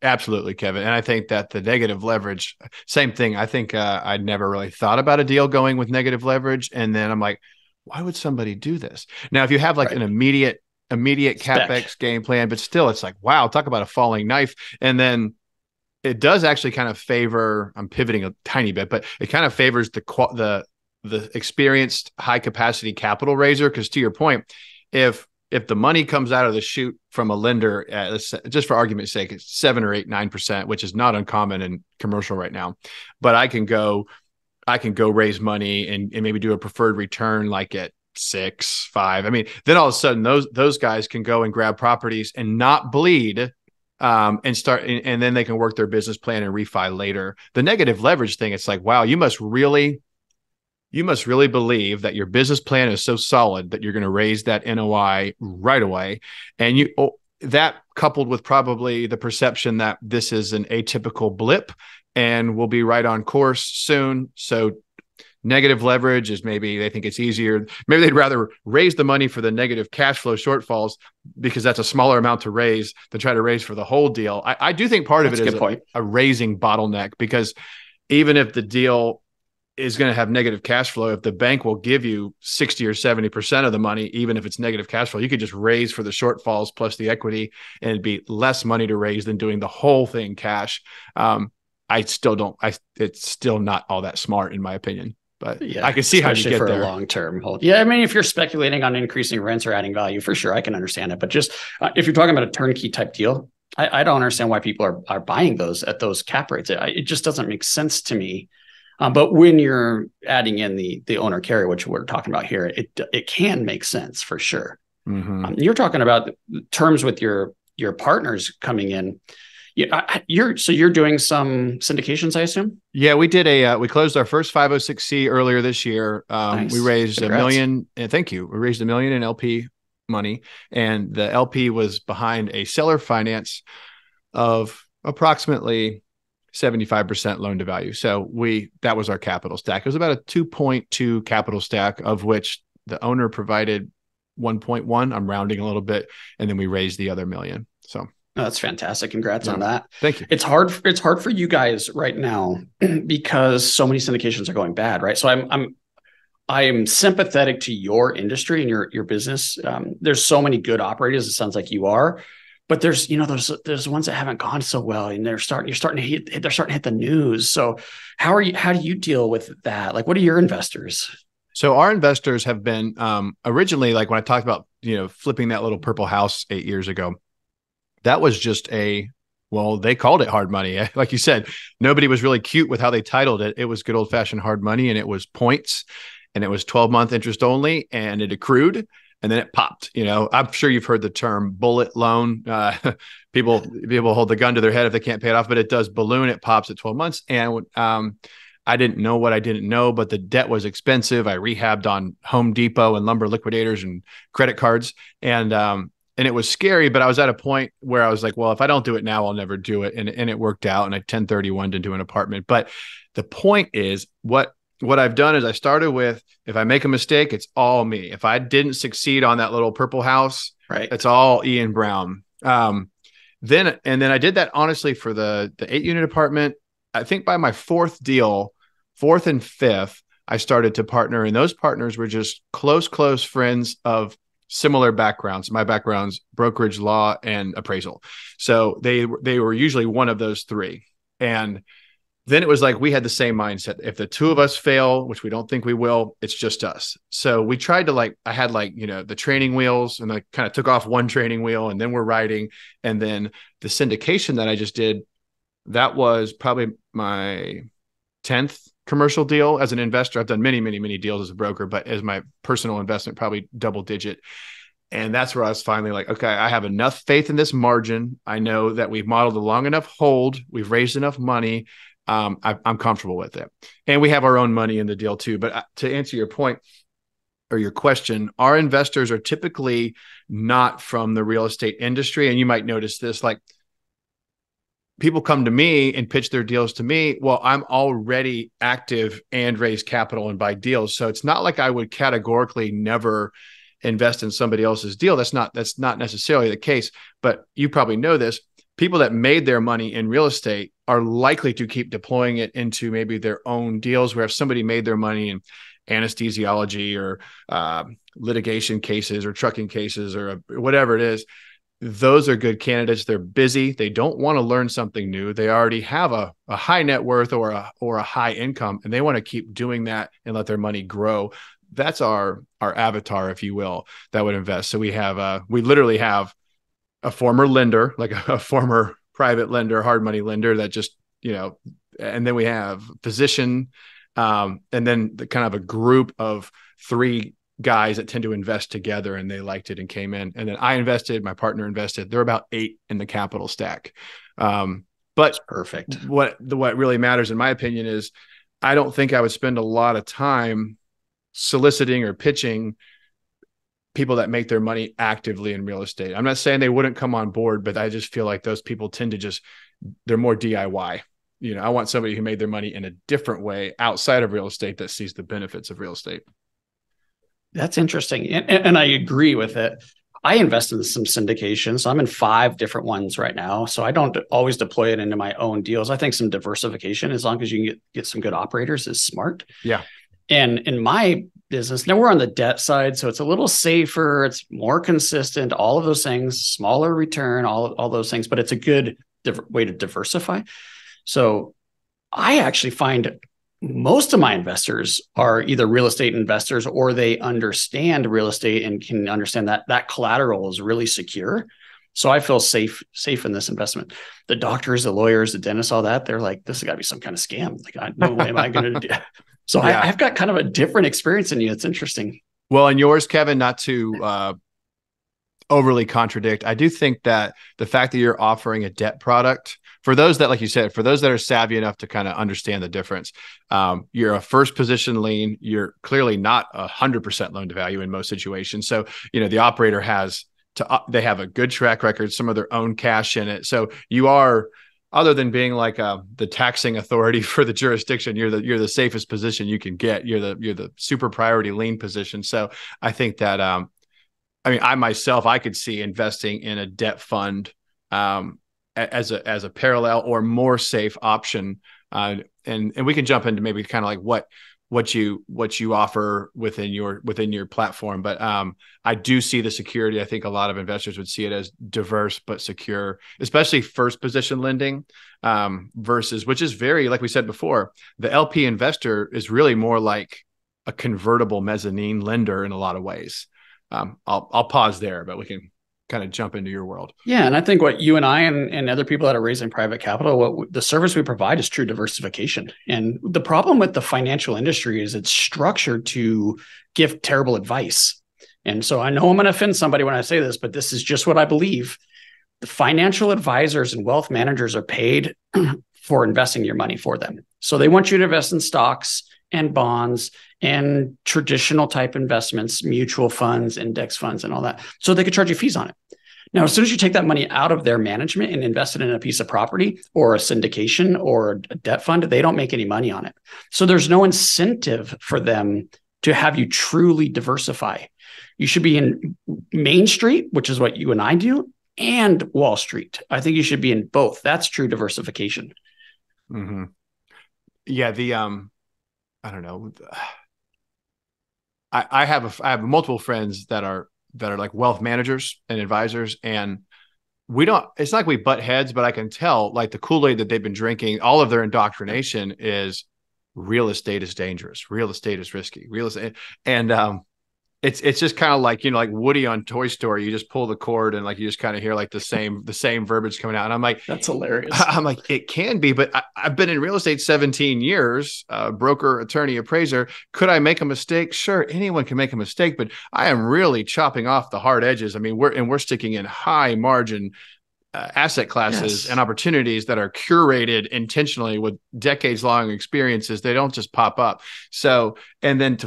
Absolutely, Kevin. And I think that the negative leverage, same thing. I think I'd never really thought about a deal going with negative leverage. And then I'm like, why would somebody do this? Now, if you have like an immediate CapEx game plan, but still it's like, wow, talk about a falling knife. And then it does actually kind of favor, I'm pivoting a tiny bit, but it kind of favors the experienced high capacity capital raiser. Cause to your point, if the money comes out of the chute from a lender, just for argument's sake, it's 7 or 8, 9%, which is not uncommon in commercial right now, but I can go raise money and maybe do a preferred return like at 6, 5. I mean, then all of a sudden those guys can go and grab properties and not bleed and start, and then they can work their business plan and refi later. The negative leverage thing, it's like, wow, you must really believe that your business plan is so solid that you're going to raise that NOI right away. And that coupled with probably the perception that this is an atypical blip and we'll be right on course soon. So negative leverage is maybe they think it's easier. Maybe they'd rather raise the money for the negative cash flow shortfalls because that's a smaller amount to raise than try to raise for the whole deal. I do think part of it is a raising bottleneck, because even if the deal is going to have negative cash flow, if the bank will give you 60 or 70% of the money, even if it's negative cash flow, you could just raise for the shortfalls plus the equity, and it'd be less money to raise than doing the whole thing cash. It's still not all that smart in my opinion. But yeah, I can see how you get for there. A long-term hold. Yeah, I mean, if you're speculating on increasing rents or adding value, for sure, I can understand it. But just if you're talking about a turnkey type deal, I don't understand why people are buying those at those cap rates. It just doesn't make sense to me. But when you're adding in the owner carry, which we're talking about here, it can make sense for sure. Mm-hmm. You're talking about terms with your partners coming in. Yeah, you're doing some syndications, I assume. Yeah, we did we closed our first 506C earlier this year. Nice. We raised Congrats. $1 million. And thank you. We raised $1 million in LP money, and the LP was behind a seller finance of approximately 75% loan to value. So that was our capital stack. It was about a 2.2 capital stack, of which the owner provided 1.1. I'm rounding a little bit, and then we raised the other $1 million. So. Oh, that's fantastic. Congrats on that. Thank you. It's hard for you guys right now because so many syndications are going bad, right? So I'm sympathetic to your industry and your business. There's so many good operators. It sounds like you are, but there's ones that haven't gone so well, and they're starting to hit the news. So how do you deal with that? Like, what are your investors? So our investors have been originally, like when I talked about, flipping that little purple house 8 years ago, that was just they called it hard money. Like you said, nobody was really cute with how they titled it. It was good old fashioned hard money, and it was points, and it was 12-month interest only, and it accrued, and then it popped. I'm sure you've heard the term bullet loan. People hold the gun to their head if they can't pay it off, but it does balloon. It pops at 12 months. And I didn't know what I didn't know, but the debt was expensive. I rehabbed on Home Depot and Lumber Liquidators and credit cards. And it was scary, but I was at a point where I was like, well, if I don't do it now, I'll never do it. And it worked out, and I 1031 into an apartment. But the point is, what I've done is I started with, if I make a mistake, it's all me. If I didn't succeed on that little purple house, right, it's all Ian Brown. Then I did that honestly for the 8-unit apartment. I think by my fourth and fifth, I started to partner, and those partners were just close friends of similar backgrounds. My background's brokerage, law, and appraisal. So they were usually one of those three. And then it was like we had the same mindset. If the two of us fail, which we don't think we will, it's just us. So we tried to I had the training wheels, and I kind of took off one training wheel, and then we're riding. And then the syndication that I just did, that was probably my 10th commercial deal as an investor. I've done many, many, many deals as a broker, but as my personal investment, probably double digit. And that's where I was finally like, okay, I have enough faith in this margin. I know that we've modeled a long enough hold. We've raised enough money. I'm comfortable with it. And we have our own money in the deal too. But to answer your point or your question, our investors are typically not from the real estate industry. And you might notice this, like, people come to me and pitch their deals to me. Well, I'm already active and raise capital and buy deals. So it's not like I would categorically never invest in somebody else's deal. That's not necessarily the case, but you probably know this. People that made their money in real estate are likely to keep deploying it into maybe their own deals, where if somebody made their money in anesthesiology or litigation cases or trucking cases or whatever it is, those are good candidates. They're busy. They don't want to learn something new. They already have a high net worth or a high income, and they want to keep doing that and let their money grow. That's our avatar, if you will, that would invest. So we literally have a former lender, like a former private lender, hard money lender that just, and then we have physician, and then kind of a group of 3 guys that tend to invest together, and they liked it and came in. And then I invested, my partner invested. There are about 8 in the capital stack. But that's perfect. What really matters, in my opinion, is I don't think I would spend a lot of time soliciting or pitching people that make their money actively in real estate. I'm not saying they wouldn't come on board, but I just feel like those people tend to they're more DIY. I want somebody who made their money in a different way outside of real estate that sees the benefits of real estate. That's interesting. And I agree with it. I invest in some syndications. So I'm in 5 different ones right now. So I don't always deploy it into my own deals. I think some diversification, as long as you can get some good operators, is smart. Yeah. And in my business, now we're on the debt side, so it's a little safer. It's more consistent, all of those things, smaller return, all those things, but it's a good way to diversify. So I actually find most of my investors are either real estate investors or they understand real estate and can understand that that collateral is really secure. So I feel safe in this investment. The doctors, the lawyers, the dentists, all that, they're like, this has got to be some kind of scam. Like, no way am I going to do. So yeah. I've got kind of a different experience than you. It's interesting. Well, and yours, Kevin, not to overly contradict, I do think that the fact that you're offering a debt product for those that, like you said, for those that are savvy enough to kind of understand the difference, you're a first position lien. You're clearly not 100% loan to value in most situations. So, the operator they have a good track record, some of their own cash in it. So you are, other than being like the taxing authority for the jurisdiction, you're the safest position you can get. You're the super priority lien position. So I think that, I myself, I could see investing in a debt fund as a parallel or more safe option. And we can jump into maybe kind of like what you offer within your platform. But I do see the security. I think a lot of investors would see it as diverse but secure, especially first position lending versus, which is very, like we said before, the LP investor is really more like a convertible mezzanine lender in a lot of ways. I'll pause there, but we can kind of jump into your world. Yeah. And I think what you and I and other people that are raising private capital, the service we provide is true diversification. And the problem with the financial industry is it's structured to give terrible advice. And so I know I'm going to offend somebody when I say this, but this is just what I believe. The financial advisors and wealth managers are paid for investing your money for them. So they want you to invest in stocks and bonds and traditional type investments, mutual funds, index funds, and all that. So they could charge you fees on it. Now, as soon as you take that money out of their management and invest it in a piece of property or a syndication or a debt fund, they don't make any money on it. So there's no incentive for them to have you truly diversify. You should be in Main Street, which is what you and I do, and Wall Street. I think you should be in both. That's true diversification. Mm-hmm. Yeah. I don't know. I have multiple friends that are like wealth managers and advisors, and it's not like we butt heads, but I can tell like the Kool-Aid that they've been drinking, all of their indoctrination is real estate is dangerous. Real estate is risky. Real estate. And, it's just kind of like, like Woody on Toy Story. You just pull the cord and like, you just kind of hear like the same verbiage coming out. And I'm like, that's hilarious. I'm like, it can be, but I've been in real estate 17 years, broker, attorney, appraiser. Could I make a mistake? Sure. Anyone can make a mistake, but I am really chopping off the hard edges. I mean, we're sticking in high margin asset classes and opportunities that are curated intentionally with decades long experiences. They don't just pop up. So, and then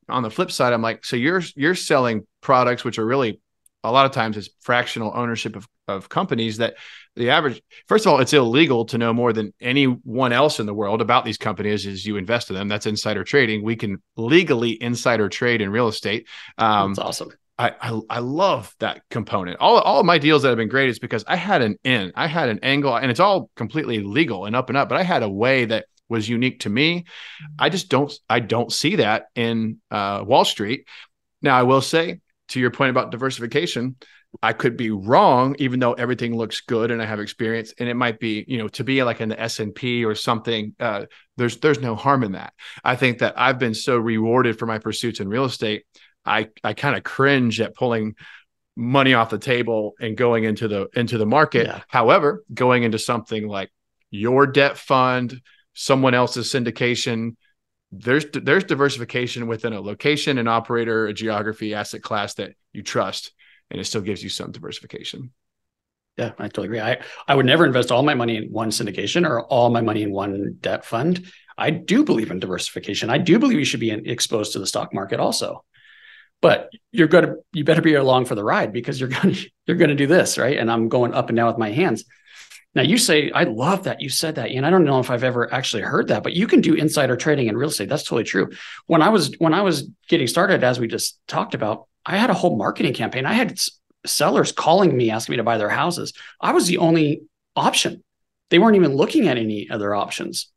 on the flip side, I'm like, so you're selling products, which are really a lot of times it's fractional ownership of companies that the average, first of all, it's illegal to know more than anyone else in the world about these companies as you invest in them. That's insider trading. We can legally insider trade in real estate. That's awesome. I love that component. All of my deals that have been great is because I had an angle, and it's all completely legal and up, but I had a way that was unique to me. I don't see that in Wall Street. Now, I will say, to your point about diversification, I could be wrong, even though everything looks good and I have experience, and it might be, to be like in the S&P or something. There's no harm in that. I think that I've been so rewarded for my pursuits in real estate. I kind of cringe at pulling money off the table and going into the market. Yeah. However, going into something like your debt fund, someone else's syndication, there's diversification within a location, an operator, a geography, asset class that you trust, and it still gives you some diversification. Yeah, I totally agree. I would never invest all my money in one syndication or all my money in one debt fund. I do believe in diversification. I do believe you should be exposed to the stock market also. But you better be along for the ride, because you're going to do this, right? And I'm going up and down with my hands. Now you say, I love that you said that. And I don't know if I've ever actually heard that, but you can do insider trading in real estate. That's totally true. When I was getting started, as we just talked about, I had a whole marketing campaign. I had sellers calling me, asking me to buy their houses. I was the only option. They weren't even looking at any other options.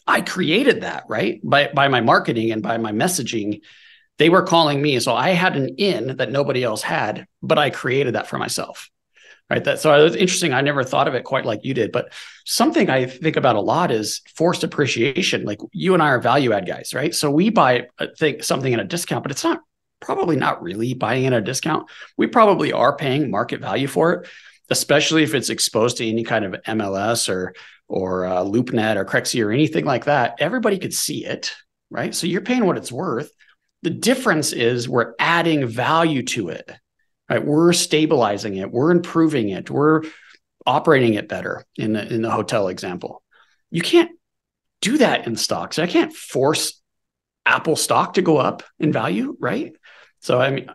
I created that, right? By my marketing and by my messaging, they were calling me. So I had an in that nobody else had, but I created that for myself. Right. So it was interesting. I never thought of it quite like you did, but something I think about a lot is forced appreciation. Like you and I are value add guys, right? So we buy something at a discount, but it's probably not really buying at a discount. We probably are paying market value for it, especially if it's exposed to any kind of MLS or LoopNet or Crexi or anything like that. Everybody could see it, right? So you're paying what it's worth. The difference is we're adding value to it. Right, we're stabilizing it, we're improving it, we're operating it better in the hotel example. You can't do that in stocks. I can't force Apple stock to go up in value, right? So I mean,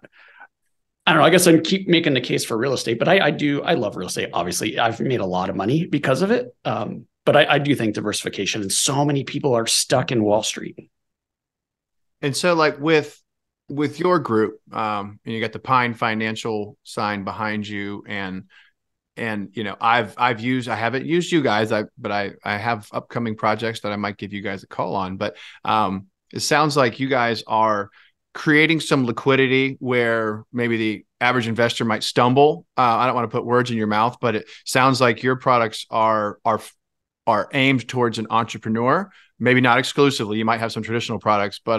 I don't know. I guess I keep making the case for real estate, but I love real estate. Obviously, I've made a lot of money because of it. But I do think diversification, and so many people are stuck in Wall Street. And so, like with your group, and you got the Pine Financial sign behind you, and you know, I haven't used you guys, but I have upcoming projects that I might give you guys a call on. But it sounds like you guys are creating some liquidity where maybe the average investor might stumble. I don't want to put words in your mouth, but it sounds like your products are aimed towards an entrepreneur. Maybe not exclusively. You might have some traditional products, but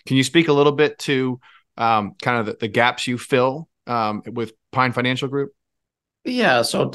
can you speak a little bit to kind of the gaps you fill with Pine Financial Group? Yeah. So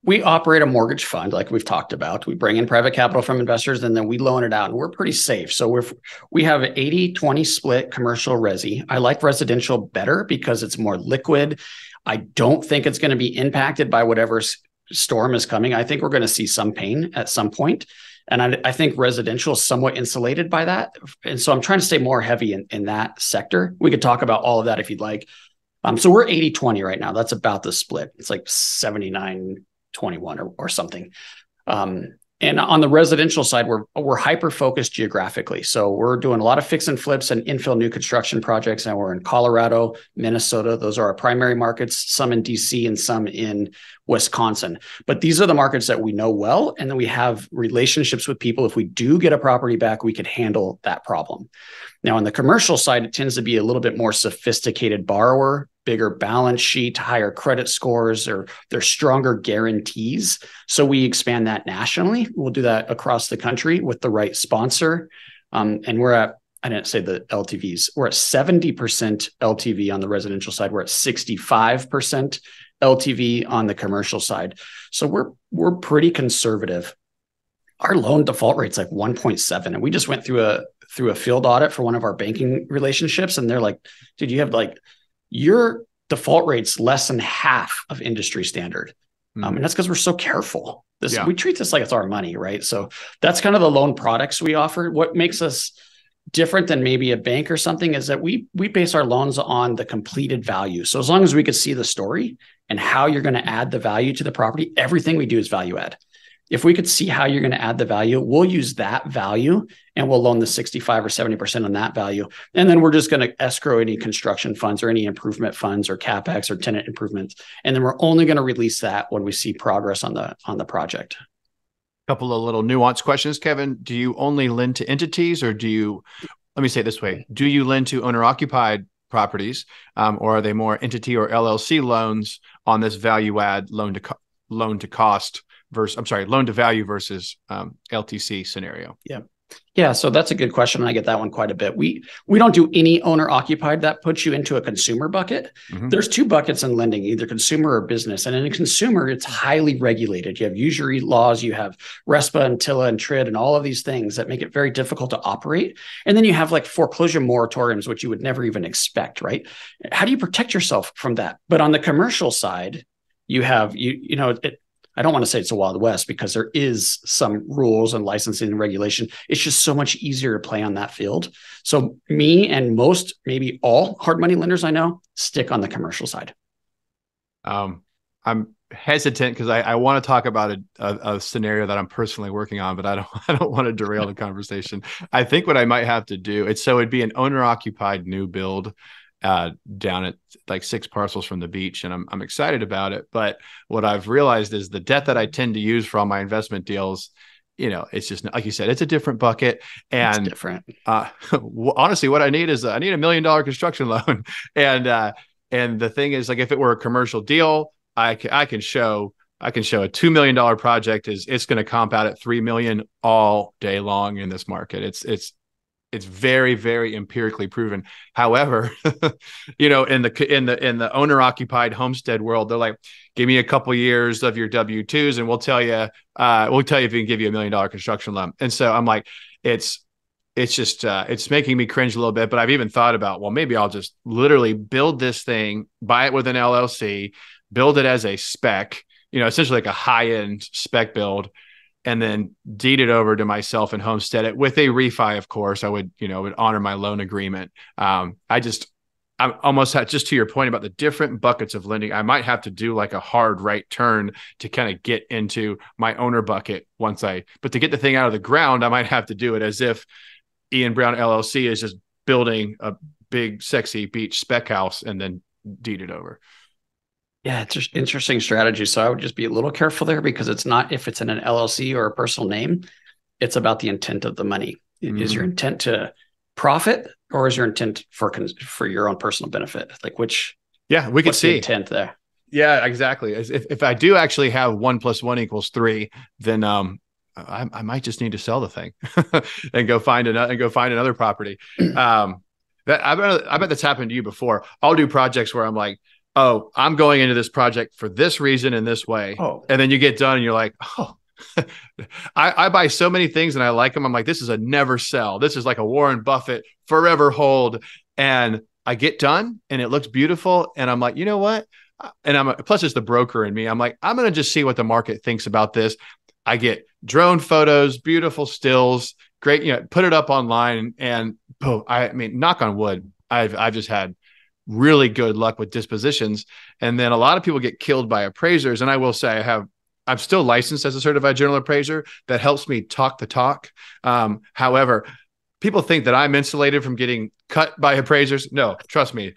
we operate a mortgage fund, like we've talked about. We bring in private capital from investors, and then we loan it out, and we're pretty safe. So we have an 80-20 split commercial resi. I like residential better because it's more liquid. I don't think it's going to be impacted by whatever storm is coming. I think we're going to see some pain at some point. And I think residential is somewhat insulated by that. And so I'm trying to stay more heavy in that sector. We could talk about all of that if you'd like. So we're 80-20 right now. That's about the split. It's like 79-21 or something. And on the residential side, we're hyper-focused geographically. So we're doing a lot of fix and flips and infill new construction projects. And we're in Colorado, Minnesota. Those are our primary markets, some in DC and some in Wisconsin. But these are the markets that we know well. And then we have relationships with people. If we do get a property back, we could handle that problem. Now, on the commercial side, it tends to be a little bit more sophisticated borrower, bigger balance sheet, higher credit scores, or there's stronger guarantees. So we expand that nationally. We'll do that across the country with the right sponsor. And we're at, I didn't say the LTVs, we're at 70% LTV on the residential side. We're at 65% LTV on the commercial side. So we're pretty conservative. Our loan default rate's like 1.7. And we just went through a field audit for one of our banking relationships. And they're like, dude, you have like, your default rate's less than half of industry standard. And that's because we're so careful. We treat this like it's our money, right? So that's kind of the loan products we offer. What makes us different than maybe a bank or something is that we base our loans on the completed value. So as long as we could see the story and how you're going to add the value to the property, everything we do is value add. If we could see how you're going to add the value, we'll use that value and we'll loan the 65 or 70% on that value. And then we're just going to escrow any construction funds or any improvement funds or CapEx or tenant improvements. And then we're only going to release that when we see progress on the project. A couple of little nuanced questions, Kevin. Do you only lend to entities, or let me say it this way, do you lend to owner-occupied properties, or are they more entity or LLC loans on this value add loan to value versus LTC scenario? Yeah. So that's a good question. And I get that one quite a bit. We don't do any owner occupied. That puts you into a consumer bucket. Mm-hmm. There's two buckets in lending, either consumer or business. And in a consumer, it's highly regulated. You have usury laws, you have RESPA and TILA and TRID and all of these things that make it very difficult to operate. And then you have like foreclosure moratoriums, which you would never even expect, right? How do you protect yourself from that? But on the commercial side, you have, I don't want to say it's a Wild West because there is some rules and licensing and regulation. It's just so much easier to play on that field. So me and most, maybe all hard money lenders I know stick on the commercial side. I'm hesitant because I want to talk about a scenario that I'm personally working on, but I don't want to derail the conversation. I think what I might have to do, it'd be an owner occupied new build down at like 6 parcels from the beach, and I'm excited about it. But what I've realized is the debt that I tend to use for all my investment deals, it's just like you said, it's a different bucket. And it's different. Honestly, what I need is I need $1 million construction loan. And the thing is, like, if it were a commercial deal, I can show a $2 million project it's going to comp out at 3 million all day long in this market. It's very, very empirically proven. However, in the owner occupied homestead world, they're like, give me a couple years of your W-2s and we'll tell you if we can give you $1 million construction loan. And so I'm like, it's just it's making me cringe a little bit. But I've even thought about, well, maybe I'll just literally build this thing, buy it with an LLC, build it as a spec, essentially like a high end spec build, and then deed it over to myself and homestead it with a refi. Of course, I would honor my loan agreement. I'm almost just to your point about the different buckets of lending. I might have to do like a hard right turn to kind of get into my owner bucket but to get the thing out of the ground, I might have to do it as if Ian Brown LLC is just building a big, sexy beach spec house and then deed it over. Yeah, it's just interesting strategy. So I would just be a little careful there, because it's not if it's in an LLC or a personal name, it's about the intent of the money. Mm-hmm. Is your intent to profit, or is your intent for your own personal benefit? Like which? Yeah, we can see the intent there. Yeah, exactly. If I do actually have 1 + 1 = 3, then I might just need to sell the thing and go find another property. I bet that's happened to you before. I'll do projects where I'm like, oh, I'm going into this project for this reason in this way. Oh. And then you get done and you're like, oh, I buy so many things and I like them. I'm like, this is a never sell. This is like a Warren Buffett forever hold. And I get done and it looks beautiful. And I'm like, you know what? And plus it's the broker in me. I'm like, I'm going to just see what the market thinks about this. I get drone photos, beautiful stills, great, put it up online. And knock on wood, I've just had really good luck with dispositions. And then a lot of people get killed by appraisers. And I will say I'm still licensed as a certified general appraiser. That helps me talk the talk. However, people think that I'm insulated from getting cut by appraisers. No, trust me,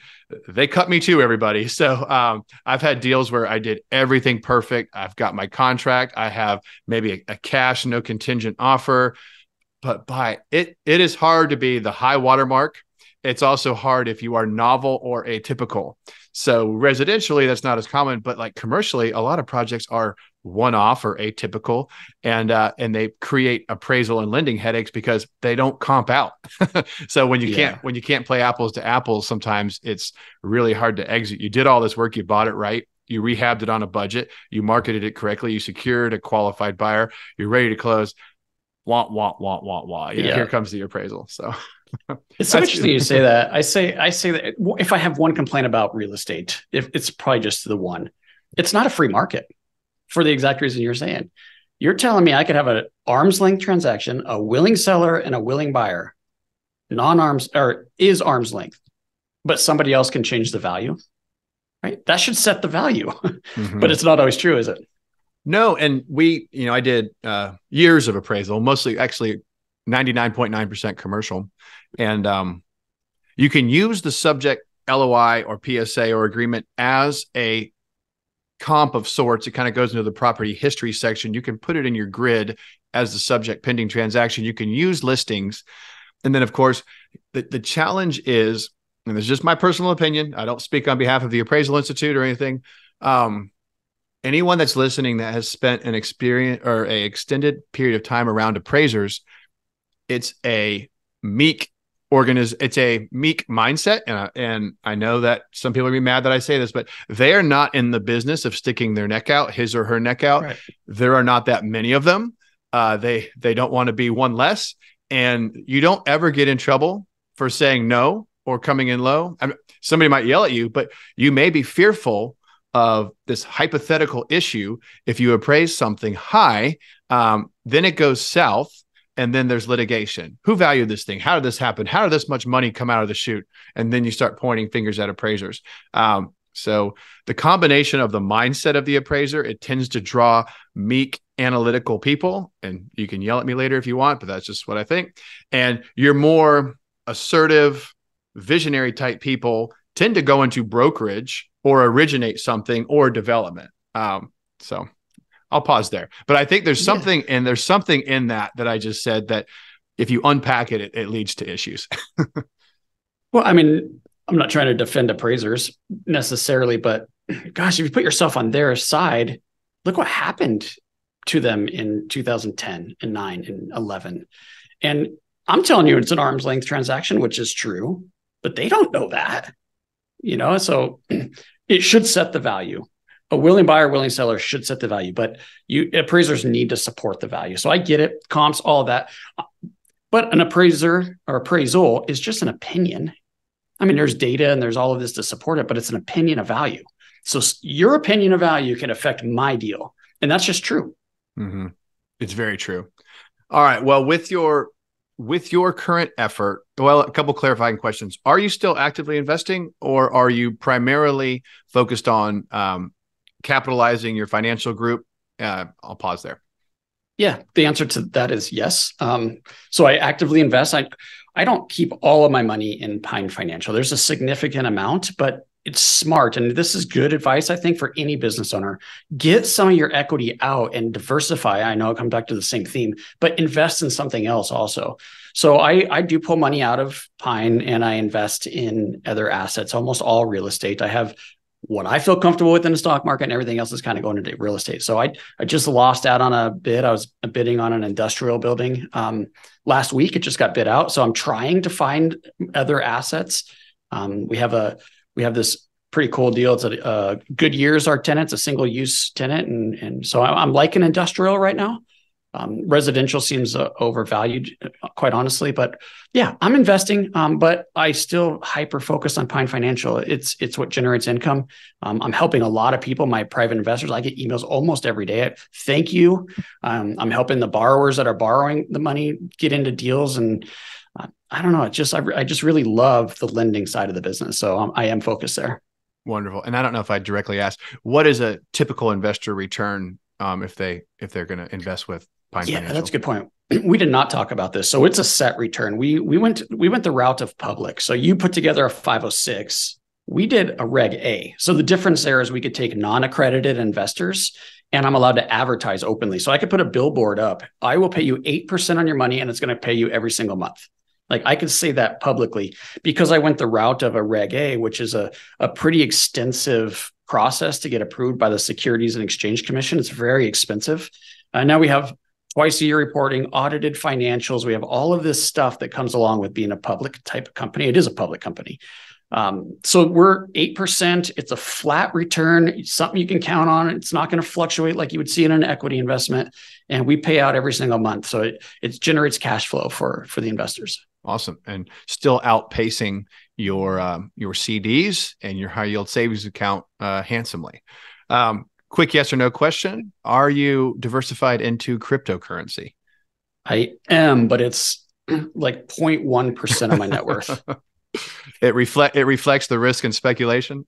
they cut me too, everybody. So I've had deals where I did everything perfect. I've got my contract. I have maybe a cash, no contingent offer, but it is hard to be the high watermark. It's also hard if you are novel or atypical. So residentially, that's not as common, but like commercially, a lot of projects are one-off or atypical, and they create appraisal and lending headaches because they don't comp out. So when you can't play apples to apples, sometimes it's really hard to exit. You did all this work, you bought it right, you rehabbed it on a budget, you marketed it correctly, you secured a qualified buyer, you're ready to close. Wah, wah, wah, wah, wah. Here comes the appraisal. So it's so interesting you say that. I say that if I have one complaint about real estate, if it's probably just the one, it's not a free market for the exact reason you're saying. You're telling me I could have an arm's length transaction, a willing seller and a willing buyer, is arm's length, but somebody else can change the value, right? That should set the value, but it's not always true, is it? No. And I did years of appraisal, mostly actually 99.9% commercial. And you can use the subject LOI or PSA or agreement as a comp of sorts. It kind of goes into the property history section. You can put it in your grid as the subject pending transaction. You can use listings. And then, of course, the challenge is, and this is just my personal opinion, I don't speak on behalf of the Appraisal Institute or anything. Anyone that's listening that has spent an experience or a extended period of time around appraisers, it's a meek mindset. And I know that some people are gonna be mad that I say this, but they are not in the business of sticking their neck out, his or her neck out. Right. There are not that many of them. They don't want to be one less. And you don't ever get in trouble for saying no or coming in low. Somebody might yell at you, but you may be fearful of this hypothetical issue. If you appraise something high, then it goes south. And then there's litigation. Who valued this thing? How did this happen? How did this much money come out of the chute? And then you start pointing fingers at appraisers. So the combination of the mindset of the appraiser, it tends to draw meek, analytical people. And you can yell at me later if you want, but that's just what I think. And your more assertive, visionary type people tend to go into brokerage or originate something or development. So I'll pause there. But I think there's something, and there's something in that I just said that if you unpack it, it leads to issues. Well, I mean, I'm not trying to defend appraisers necessarily, but gosh, if you put yourself on their side, look what happened to them in 2010 and 9 and 11. And I'm telling you, it's an arm's length transaction, which is true, but they don't know that, so it should set the value. A willing buyer, willing seller should set the value, but appraisers need to support the value. So I get it, comps, all of that. But an appraiser or appraisal is just an opinion. I mean, there's data and there's all of this to support it, but it's an opinion of value. So your opinion of value can affect my deal. And that's just true. Mm-hmm. It's very true. All right. Well, with your current effort, a couple clarifying questions. Are you still actively investing, or are you primarily focused on capitalizing your financial group? I'll pause there. Yeah, the answer to that is yes. So I actively invest. I don't keep all of my money in Pine Financial. There's a significant amount, but it's smart. And this is good advice, I think, for any business owner. Get some of your equity out and diversify. I know I'll come back to the same theme, but invest in something else also. So I do pull money out of Pine and I invest in other assets, almost all real estate. I have what I feel comfortable with in the stock market, and everything else is kind of going into real estate. So I just lost out on a bid. I was bidding on an industrial building last week. It just got bid out. So I'm trying to find other assets. We have this pretty cool deal. It's a Goodyear's our tenant. It's a single use tenant. And so I'm liking industrial right now. Residential seems overvalued, quite honestly, but yeah, I'm investing, but I still hyper focus on Pine Financial. It's what generates income. I'm helping a lot of people, my private investors. I get emails almost every day. Thank you. I'm helping the borrowers that are borrowing the money get into deals. And I don't know. I just really love the lending side of the business. So I am focused there. Wonderful. And I don't know if I directly asked, what is a typical investor return if they're going to invest with Pine Financial? That's a good point. We did not talk about this. So it's a set return. We went the route of public. So you put together a 506. We did a Reg A. So the difference there is we could take non-accredited investors, and I'm allowed to advertise openly. So I could put a billboard up. I will pay you 8% on your money, and it's going to pay you every single month. Like I could say that publicly because I went the route of a Reg A, which is a pretty extensive process to get approved by the Securities and Exchange Commission. It's very expensive. Now we have twice a year reporting, audited financials. We have all of this stuff that comes along with being a public type of company. It is a public company. So we're 8%. It's a flat return. It's something you can count on. It's not going to fluctuate like you would see in an equity investment. And we pay out every single month. So it generates cash flow for the investors. Awesome. And still outpacing your CDs and your high yield savings account handsomely. Quick yes or no question. Are you diversified into cryptocurrency? I am, but it's like 0.1% of my net worth. It reflects the risk and speculation.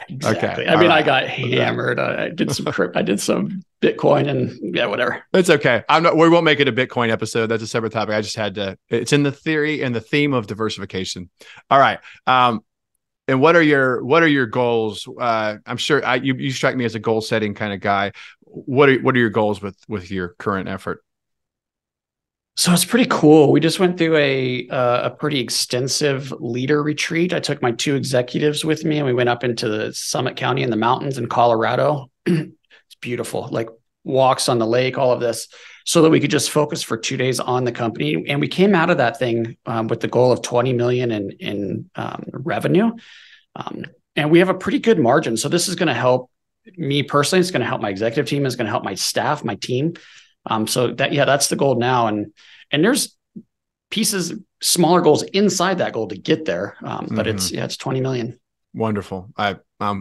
Exactly. Okay. I mean, right. I got hammered. I did some Bitcoin and whatever. It's okay. We won't make it a Bitcoin episode. That's a separate topic. I just had to, it's in the theory and the theme of diversification. All right. And what are your goals? I'm sure you strike me as a goal setting kind of guy. What are your goals with your current effort? So it's pretty cool. We just went through a pretty extensive leader retreat. I took my 2 executives with me and we went up into the Summit County in the mountains in Colorado. It's beautiful, like walks on the lake, all of this, so that we could just focus for 2 days on the company. And we came out of that thing with the goal of 20 million in revenue. And we have a pretty good margin. So this is going to help me personally. It's going to help my executive team. It's going to help my staff, my team. So that's the goal now. And there's pieces, smaller goals inside that goal to get there. But it's 20 million. Wonderful.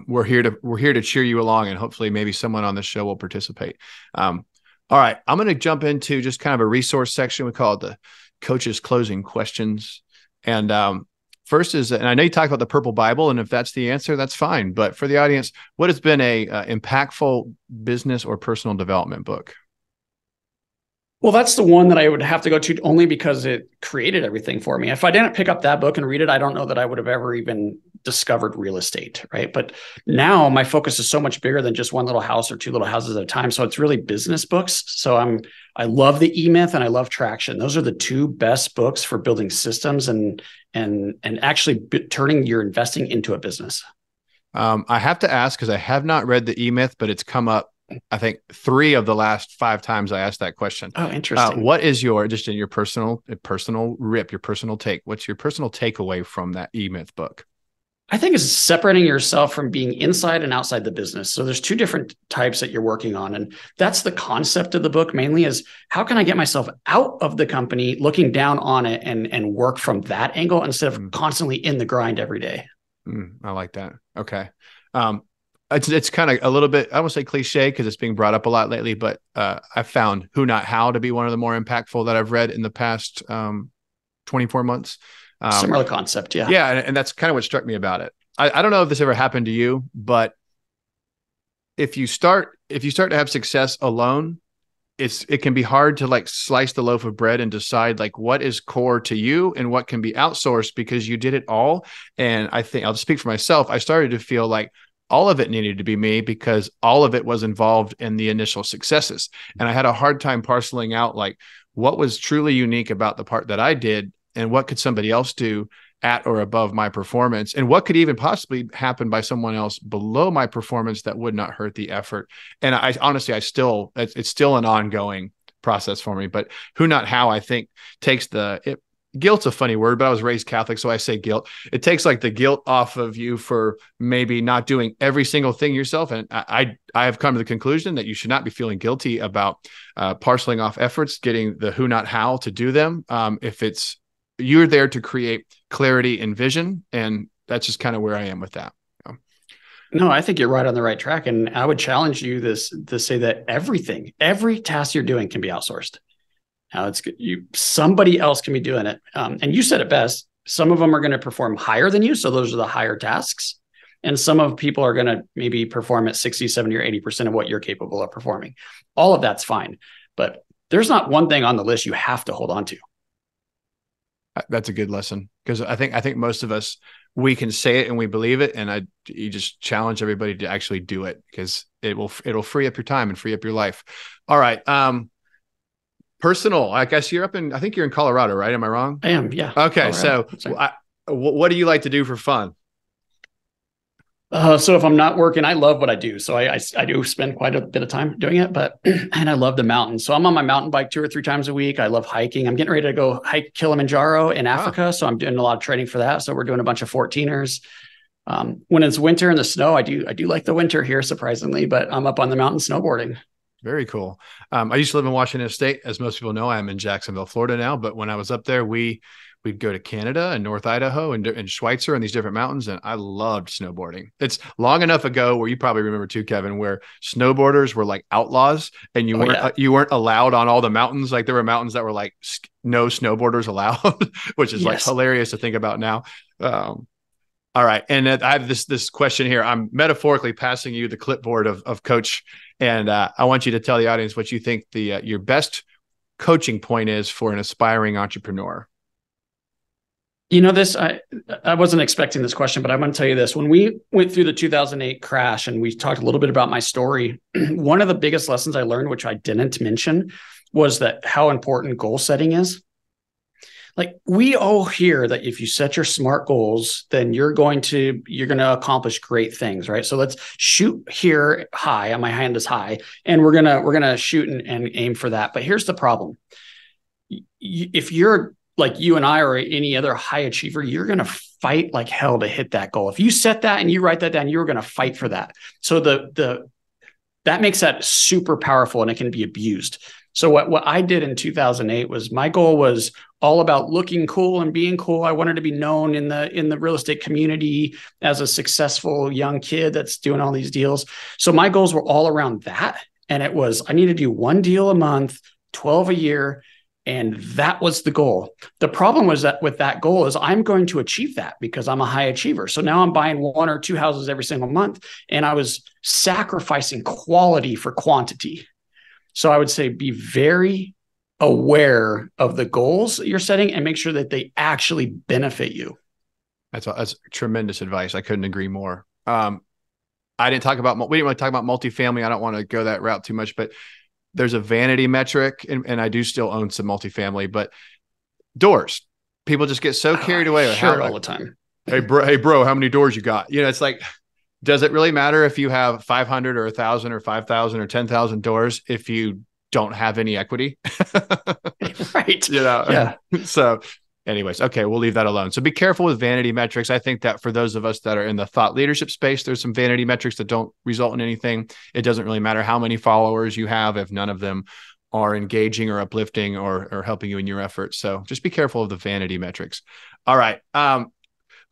We're here to cheer you along, and hopefully maybe someone on the show will participate. All right. I'm going to jump into just kind of a resource section. We call it the coach's closing questions. And First is, and I know you talked about the Purple Bible, and if that's the answer, that's fine. But for the audience, what has been a impactful business or personal development book? Well, that's the one that I would have to go to only because it created everything for me. If I didn't pick up that book and read it, I don't know that I would have ever even discovered real estate, right? But now my focus is so much bigger than just one little house or two little houses at a time. So it's really business books. So I love the E-Myth and I love Traction. Those are the two best books for building systems and actually turning your investing into a business. I have to ask because I have not read the E-Myth, but it's come up, I think, 3 of the last 5 times I asked that question. Oh, interesting. What is just in your personal rip, your personal take? What's your personal takeaway from that E-Myth book? I think it's separating yourself from being inside and outside the business. So there's 2 different types that you're working on. And that's the concept of the book mainly is how can I get myself out of the company, looking down on it and work from that angle instead of constantly in the grind every day. I like that. Okay. It's kind of a little bit, I won't say cliche because it's being brought up a lot lately, but I found Who Not How to be one of the more impactful that I've read in the past 24 months. Similar concept. Yeah. Yeah. And that's kind of what struck me about it. I don't know if this ever happened to you, but if you start to have success alone, it can be hard to like slice the loaf of bread and decide like what is core to you and what can be outsourced because you did it all. And I think I'll just speak for myself. I started to feel like all of it needed to be me because all of it was involved in the initial successes. And I had a hard time parceling out like what was truly unique about the part that I did and what could somebody else do at or above my performance and what could even possibly happen by someone else below my performance that would not hurt the effort. And I honestly, it's still an ongoing process for me, but Who Not How, I think takes guilt's a funny word, but I was raised Catholic, so I say guilt. It takes like the guilt off of you for maybe not doing every single thing yourself. And I have come to the conclusion that you should not be feeling guilty about parceling off efforts, getting the who, not how to do them. If you're there to create clarity and vision, and that's just kind of where I am with that. No, I think you're right on the right track. And I would challenge you to say that every task you're doing can be outsourced. Now somebody else can be doing it. And you said it best. Some of them are going to perform higher than you. So those are the higher tasks. And some of people are going to maybe perform at 60, 70, or 80% of what you're capable of performing. All of that's fine. But there's not one thing on the list you have to hold on to. That's a good lesson because I think most of us, we can say it and we believe it. And you just challenge everybody to actually do it because it'll free up your time and free up your life. All right. Personal, I guess I think you're in Colorado, right? Am I wrong? I am. Yeah. Okay. Colorado. So what do you like to do for fun? So if I'm not working, I love what I do. So I do spend quite a bit of time doing it, and I love the mountains. So I'm on my mountain bike 2 or 3 times a week. I love hiking. I'm getting ready to go hike Kilimanjaro in Africa. Wow. So I'm doing a lot of training for that. So we're doing a bunch of 14ers. When it's winter and the snow, I do like the winter here, surprisingly, but I'm up on the mountain snowboarding. Very cool. I used to live in Washington State. As most people know, I'm in Jacksonville, Florida now. But when I was up there, we'd go to Canada and North Idaho and Schweitzer and these different mountains. And I loved snowboarding. It's long enough ago where you probably remember too, Kevin, where snowboarders were like outlaws and you weren't allowed on all the mountains. Like there were mountains that were like no snowboarders allowed, which is like hilarious to think about now. All right. And I have this question here. I'm metaphorically passing you the clipboard of Coach. And I want you to tell the audience what you think your best coaching point is for an aspiring entrepreneur. You know, I wasn't expecting this question, but I'm going to tell you this. When we went through the 2008 crash and we talked a little bit about my story, one of the biggest lessons I learned, which I didn't mention, was that how important goal setting is. Like we all hear that if you set your SMART goals, then you're going to accomplish great things, right? So let's shoot here high. My hand is high, and we're gonna shoot and aim for that. But here's the problem: if you're like you and I or any other high achiever, you're gonna fight like hell to hit that goal. If you set that and you write that down, you're gonna fight for that. So that makes that super powerful, and it can be abused. So what I did in 2008 was my goal was all about looking cool and being cool. I wanted to be known in the real estate community as a successful young kid that's doing all these deals. So my goals were all around that. And it was, I need to do 1 deal a month, 12 a year, And that was the goal. The problem was that with that goal is I'm going to achieve that because I'm a high achiever. So now I'm buying 1 or 2 houses every single month, and I was sacrificing quality for quantity. So I would say be very aware of the goals that you're setting and make sure that they actually benefit you. That's tremendous advice. I couldn't agree more. We didn't really talk about multifamily. I don't want to go that route too much, but there's a vanity metric, and I do still own some multifamily, but doors, people just get so carried away with all the time. Hey bro, how many doors you got? It's like, does it really matter if you have 500 or 1,000 or 5,000 or 10,000 doors if you don't have any equity? Right. Yeah. So anyways, okay, we'll leave that alone. So be careful with vanity metrics. I think that for those of us that are in the thought leadership space, there's some vanity metrics that don't result in anything. It doesn't really matter how many followers you have if none of them are engaging or uplifting or helping you in your efforts. So just be careful of the vanity metrics. All right.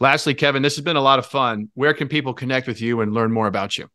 Lastly, Kevin, this has been a lot of fun. Where can people connect with you and learn more about you?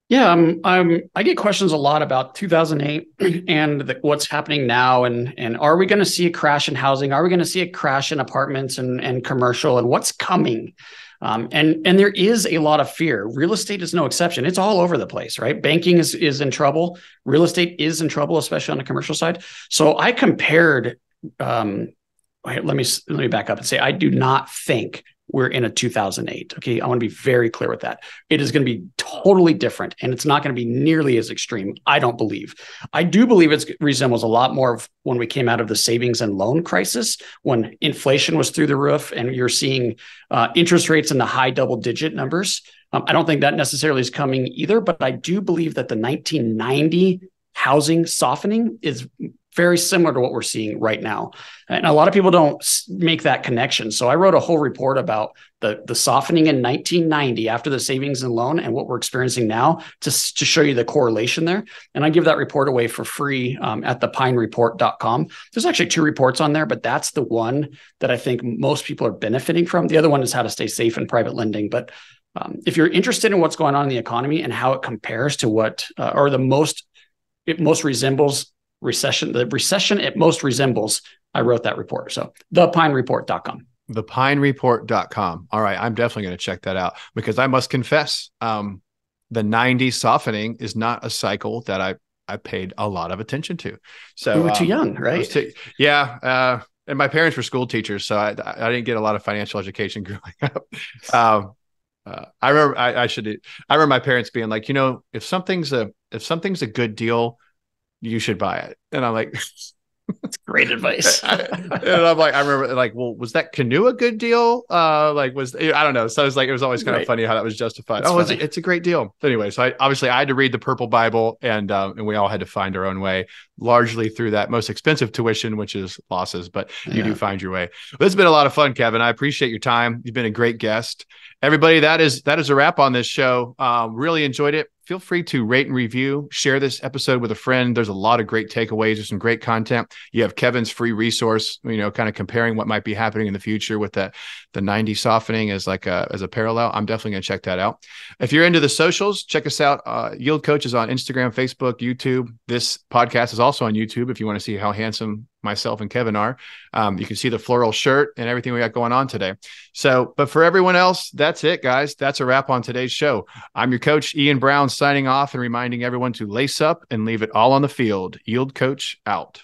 Yeah, I get questions a lot about 2008 and what's happening now, and are we going to see a crash in housing? Are we going to see a crash in apartments and commercial, and what's coming? And there is a lot of fear. Real estate is no exception. It's all over the place, right? Banking is in trouble. Real estate is in trouble, especially on the commercial side. So I compared. Let me back up and say I do not think we're in a 2008. Okay. I want to be very clear with that. It is going to be totally different, and it's not going to be nearly as extreme. I don't believe. I do believe it resembles a lot more of when we came out of the savings and loan crisis, when inflation was through the roof and you're seeing interest rates in the high double-digit numbers. I don't think that necessarily is coming either, but I do believe that the 1990 housing softening is very similar to what we're seeing right now. And a lot of people don't make that connection. So I wrote a whole report about the softening in 1990 after the savings and loan and what we're experiencing now to show you the correlation there. And I give that report away for free at thepinereport.com. There's actually 2 reports on there, but that's the one that I think most people are benefiting from. The other one is how to stay safe in private lending. But if you're interested in what's going on in the economy and how it compares to what, or it most resembles the recession it most resembles, I wrote that report. So thepinereport.com. Thepinereport.com. All right. I'm definitely going to check that out because I must confess, the 90s softening is not a cycle that I paid a lot of attention to. So we were too young, right? Yeah. And my parents were school teachers, so I didn't get a lot of financial education growing up. I remember my parents being like, if something's a good deal, you should buy it. And I'm like, that's great advice. And I'm like, I remember like, well, was that canoe a good deal? I don't know. So it was always kind of funny how that was justified. It's a great deal. Anyway, so I had to read the Purple Bible, and we all had to find our own way, largely through that most expensive tuition, which is losses, but you do find your way. This has been a lot of fun, Kevin. I appreciate your time. You've been a great guest. Everybody, that is a wrap on this show. Really enjoyed it. Feel free to rate and review, share this episode with a friend. There's a lot of great takeaways. There's some great content. You have Kevin's free resource, kind of comparing what might be happening in the future with the 90 softening as a parallel. I'm definitely going to check that out. If you're into the socials, check us out. Yield Coach is on Instagram, Facebook, YouTube. This podcast is also on YouTube if you want to see how handsome myself and Kevin are. You can see the floral shirt and everything we got going on today. So, but for everyone else, that's it, guys. That's a wrap on today's show. I'm your coach, Ian Brown, signing off and reminding everyone to lace up and leave it all on the field. Yield Coach out.